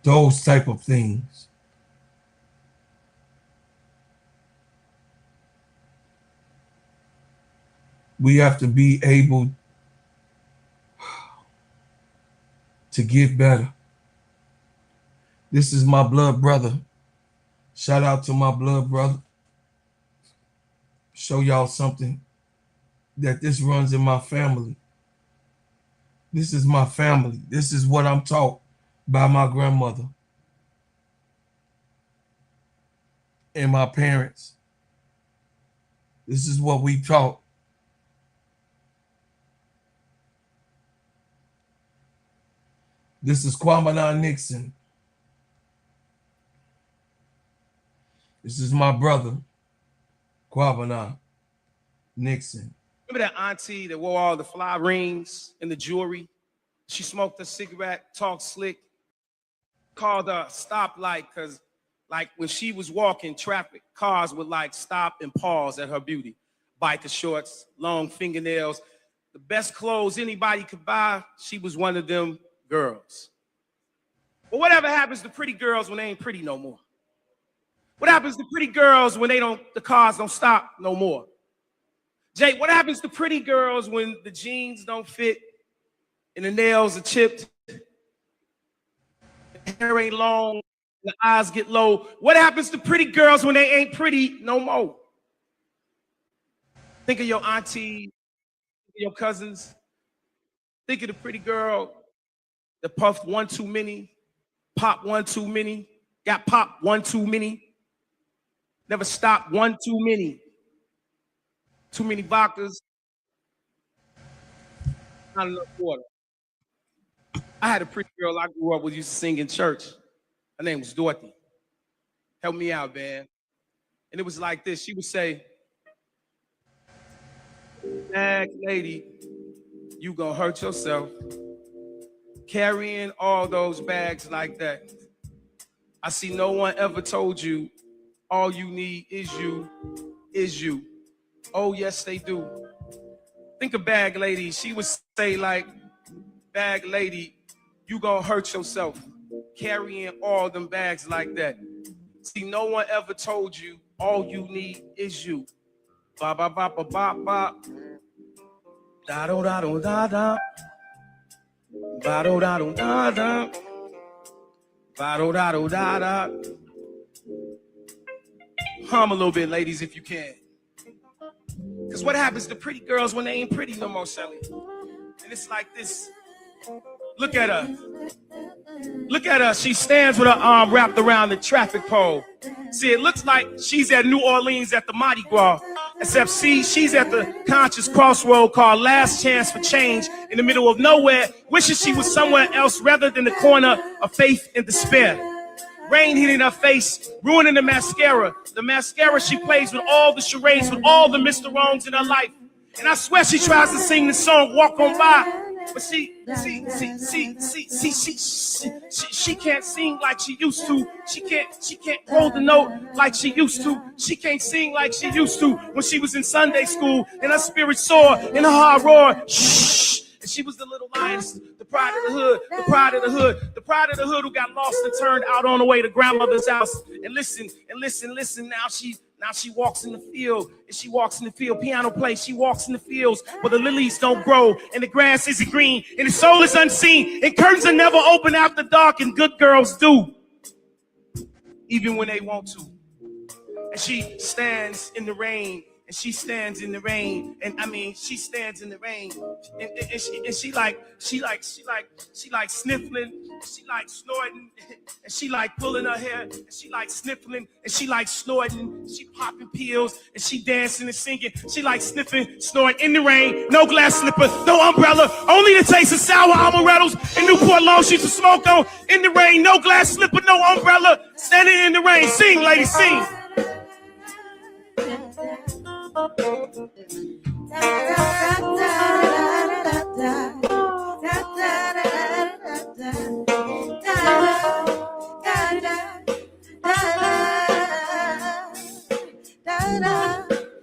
Those type of things. We have to be able to get better. This is my blood brother. Shout out to my blood brother. Show y'all something that this runs in my family. This is my family. This is what I'm taught by my grandmother and my parents. This is what we taught. This is Kwame Nixon. This is my brother, Kwame Nixon. Remember that auntie that wore all the fly rings and the jewelry? She smoked a cigarette, talked slick, called a stoplight because Like when she was walking, traffic, cars would like stop and pause at her beauty. Biker shorts, long fingernails, the best clothes anybody could buy. She was one of them girls. But whatever happens to pretty girls when they ain't pretty no more? What happens to pretty girls when the cars don't stop no more? Jay, what happens to pretty girls when the jeans don't fit and the nails are chipped, the hair ain't long, the eyes get low? What happens to pretty girls when they ain't pretty no more? Think of your auntie, your cousins. Think of the pretty girl that puffed one too many, popped one too many, got popped one too many, never stopped one too many. Too many vodkas, not enough water. I had a pretty girl I grew up with, used to sing in church. Her name was Dorothy. Help me out, man. And it was like this. She would say, "Bag lady, you gonna hurt yourself carrying all those bags like that. I see no one ever told you all you need is you, is you. Oh, yes, they do." Think of bag lady. She would say like, "Bag lady, you gonna hurt yourself carrying all them bags like that. See, no one ever told you all you need is you." Ba ba ba ba ba ba. Da do da do da da. Ba do da do da da. Ba do da do da da. Hum a little bit, ladies, if you can. Because what happens to pretty girls when they ain't pretty no more, Shelly? And it's like this. Look at her. Look at her. She stands with her arm wrapped around the traffic pole. See, it looks like she's at New Orleans at the Mardi Gras. Except, see, she's at the conscious crossroad called Last Chance for Change in the middle of nowhere, wishing she was somewhere else rather than the corner of faith and despair. Rain hitting her face, ruining the mascara. The mascara she plays with all the charades, with all the Mr. Wrongs in her life. And I swear she tries to sing the song Walk On By. But she can't sing like she used to. She can't hold the note like she used to. She can't sing like she used to when she was in Sunday school and her spirit soared and her heart roared. Shh. And she was the little lioness, the pride of the hood, the pride of the hood, the pride of the hood who got lost and turned out on the way to grandmother's house. And listen. Now she walks in the field, and she walks in the field, piano play, she walks in the fields where the lilies don't grow, and the grass isn't green, and the soul is unseen, and curtains are never open after dark, and good girls do, even when they want to. And she stands in the rain, and she stands in the rain, and I mean, she stands in the rain, and she like sniffling, and she like snorting, and she like pulling her hair, and she like sniffling, and she like snorting, she popping pills, and she dancing and singing, she like sniffing, snorting in the rain, no glass slipper, no umbrella, only the taste of sour amarettos and Newport Long sheets to smoke on, in the rain, no glass slipper, no umbrella, standing in the rain, sing, ladies, sing.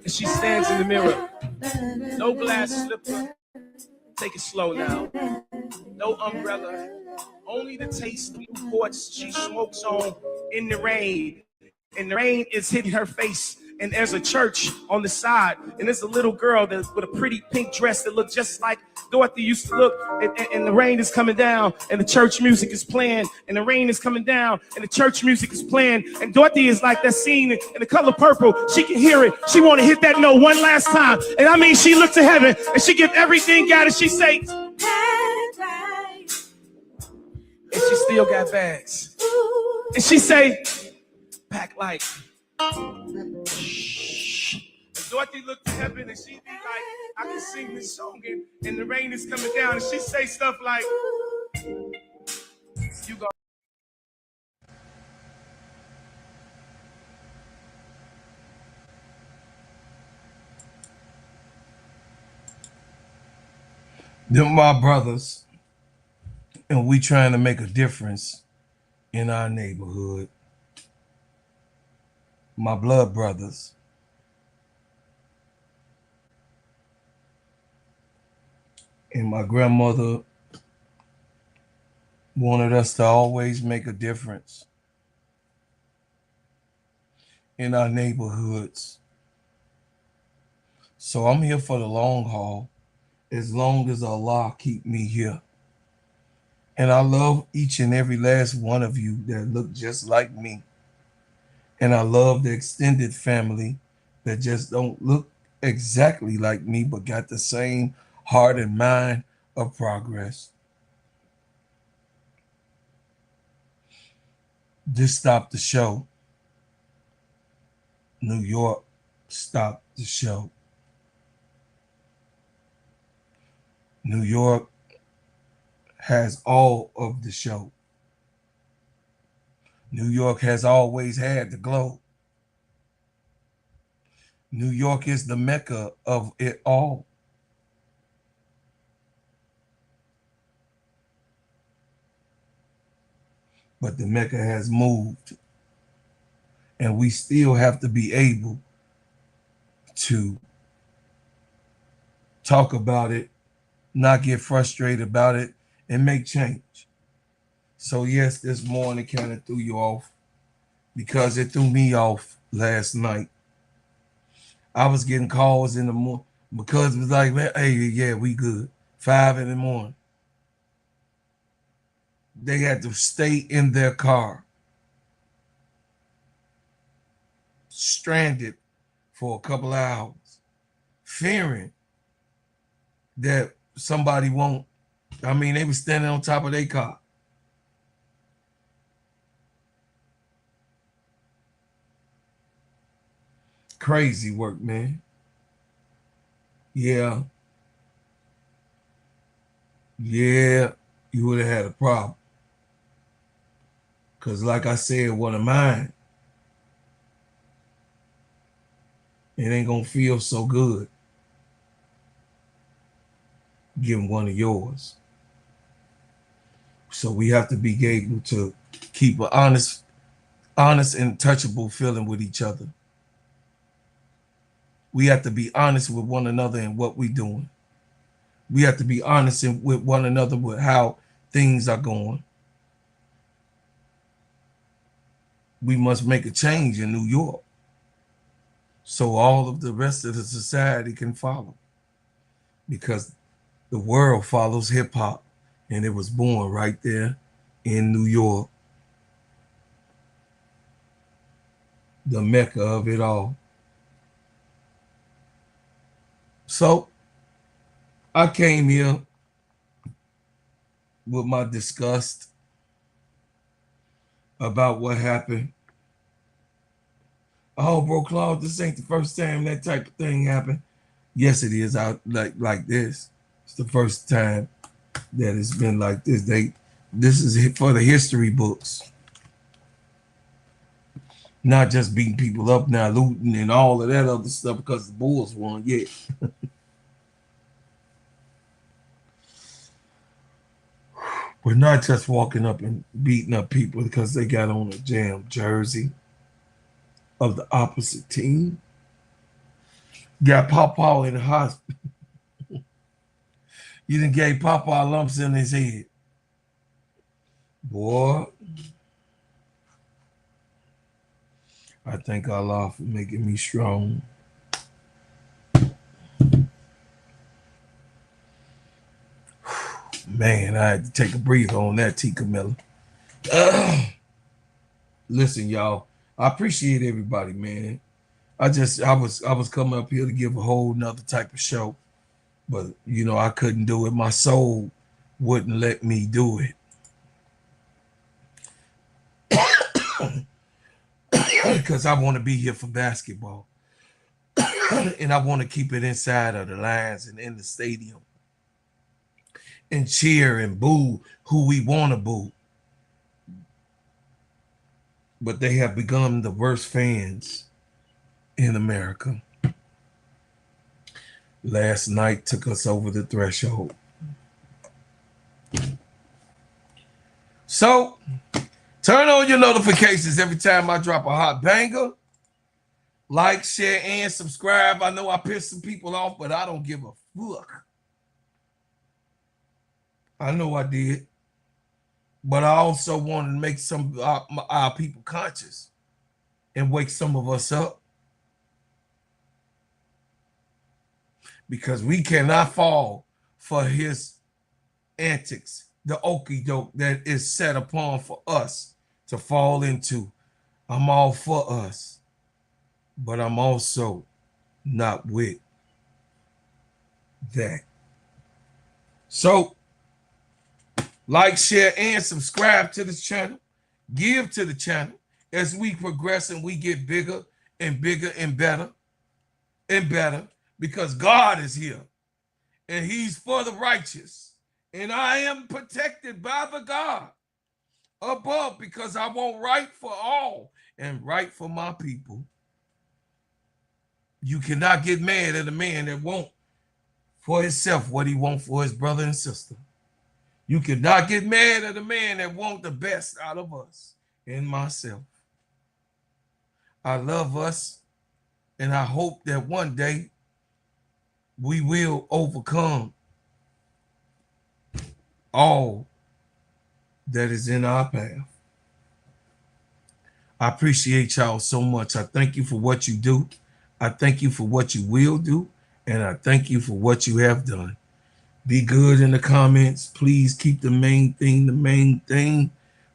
And she stands in the mirror, no glass slipper, take it slow now, no umbrella, only the taste of Newports she smokes on in the rain, and the rain is hitting her face. And there's a church on the side, and there's a little girl with a pretty pink dress that looks just like Dorothy used to look, and the rain is coming down, and the church music is playing, and the rain is coming down, and the church music is playing, and Dorothy is like that scene in The Color Purple. She can hear it. She want to hit that note one last time, and I mean, she looked to heaven, and she give everything God, and she say, and she still got bags, and she say, pack light. Dorothy looked to heaven and she be like, I can sing this song and the rain is coming down, and she say stuff like, you go. Them my brothers, and we trying to make a difference in our neighborhood. my blood brothers. And my grandmother wanted us to always make a difference in our neighborhoods. So I'm here for the long haul, as long as Allah keep me here. And I love each and every last one of you that look just like me. And I love the extended family that just don't look exactly like me, but got the same heart and mind of progress. This stopped the show. New York stopped the show. New York has all of the show. New York has always had the glow. New York is the mecca of it all. But the mecca has moved. And we still have to be able to talk about it, not get frustrated about it, and make change. So yes, this morning kind of threw you off because it threw me off last night. I was getting calls in the morning because it was like, man, hey, yeah, we good. 5 in the morning. They had to stay in their car, stranded for a couple of hours, fearing that somebody won't. I mean, they were standing on top of their car. Crazy work, man. Yeah. Yeah, you would have had a problem. Because like I said, one of mine, it ain't going to feel so good getting one of yours. So we have to be able to keep an honest and touchable feeling with each other. We have to be honest with one another in what we're doing. We have to be honest with one another with how things are going. We must make a change in New York so all of the rest of the society can follow. Because the world follows hip hop, and it was born right there in New York, the mecca of it all. So I came here with my disgust about what happened. Oh, bro, Claude, this ain't the first time that type of thing happened. Yes, it is. Out like this. It's the first time that it's been like this. This is for the history books. Not just beating people up now, looting and all of that other stuff because the Bulls won. Yeah. We're not just walking up and beating up people because they got on a jam jersey of the opposite team. Got Pawpaw in the hospital. You done gave Pawpaw lumps in his head. Boy, I thank Allah for making me strong. Man, I had to take a breather on that, T. Camilla. Listen, y'all, I appreciate everybody, man. I was coming up here to give a whole nother type of show, but you know I couldn't do it. My soul wouldn't let me do it. Because I want to be here for basketball. And I want to keep it inside of the lines and in the stadium. And cheer and boo who we want to boo. But they have become the worst fans in America. Last night took us over the threshold. So, turn on your notifications every time I drop a hot banger. Like, share, and subscribe. I know I pissed some people off, but I don't give a fuck. I know I did. But I also wanted to make some of our people conscious and wake some of us up. Because we cannot fall for his antics, the okie doke that is set upon for us to fall into. I'm all for us, but I'm also not with that. So, like, share, and subscribe to this channel. Give to the channel as we progress and we get bigger and bigger and better and better, because God is here and he's for the righteous. And I am protected by the God above, because I want right for all and right for my people. You cannot get mad at a man that wants for himself what he wants for his brother and sister. You cannot get mad at a man that wants the best out of us and myself. I love us, and I hope that one day we will overcome all that is in our path. I appreciate y'all so much. I thank you for what you do. I thank you for what you will do. And I thank you for what you have done. Be good in the comments. Please keep the main thing the main thing.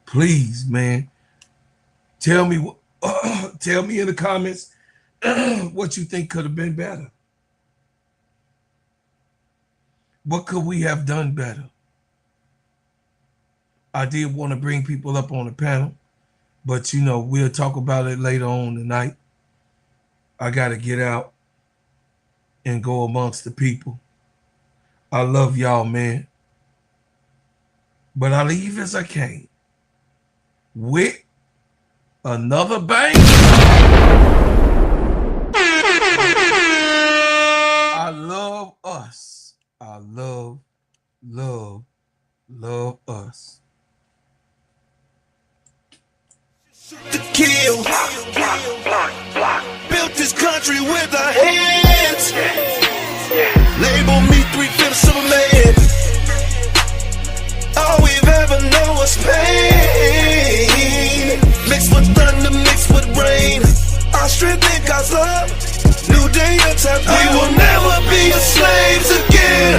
Please, man. Tell me in the comments what you think could have been better. What could we have done better? I did want to bring people up on the panel, but you know, we'll talk about it later on tonight. I got to get out and go amongst the people. I love y'all, man. But I leave as I came with another bang. I love us. I love us. To kill. Built this country with our hands. Label me 3/5 of a man. All we've ever known was pain. Mixed with thunder, mixed with rain. Our strength in God's love. New day and time. We will never be slaves again.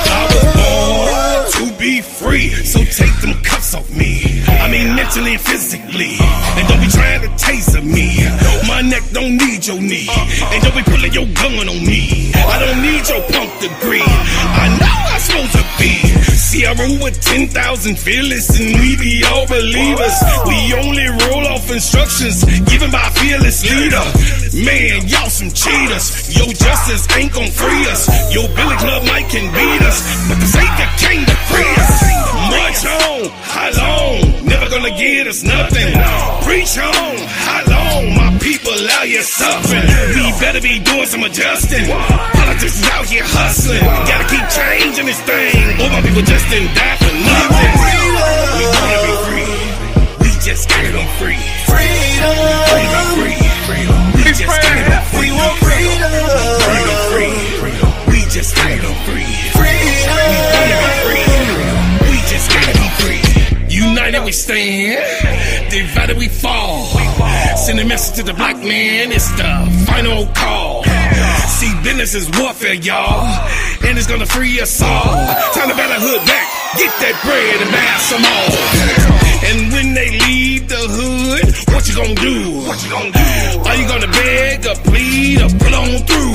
I was born to be free, so take them cuffs off me. I mean mentally and physically. And don't be trying to taser me. My neck don't need your knee. And don't be pulling your gun on me. I don't need your punk degree. I know I'm supposed to be. See, I roll with 10,000 fearless, and we be all believers. We only roll off instructions given by a fearless leader. Man, y'all some cheaters. Your justice ain't gon' free us. Your Billy Club might can beat us, but the Savior came to free us. March on, how long? Never gonna get us nothing. Preach on, how long? My people out here suffering. We better be doing some adjusting. Politics is out here hustling. Gotta keep changing this thing, or my people just didn't die for nothing. We wanna be free. We just gotta be free. Freedom. Free. We just gotta be free. We want freedom. We just gotta be free. Freedom. We just gotta be free. United we stand, divided we fall. Send a message to the black man, it's the final call. See, business is warfare, y'all, and it's gonna free us all. Time to battle hood back, get that bread and buy some more. And when they leave the hood, what you gonna do? Are you gonna beg or plead or pull on through?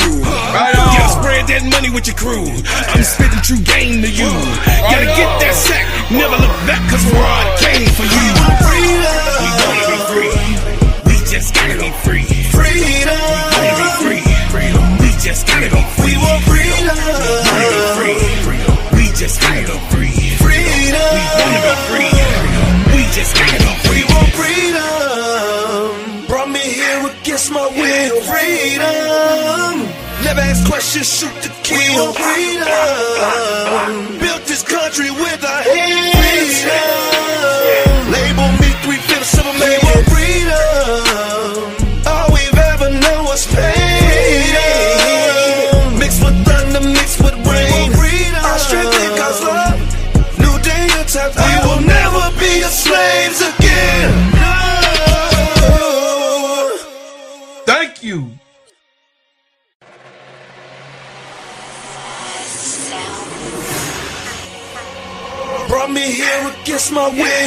Gotta spread that money with your crew. I'm spitting true game to you. Gotta get that sack, never look back, cause fraud came for you. We wanna be free. We just gotta be free. Freedom. We wanna be free. We just gotta be free. We want freedom. We wanna be free. We just gotta be free. Freedom. We wanna be free. We just gotta be free. We want freedom. Brought me here against my will. Freedom. Never ask questions, shoot to kill. We want freedom. Built this country with our hands. Freedom. Label me 3/5 of a man. We want freedom. All we've ever you. Brought me here against my will.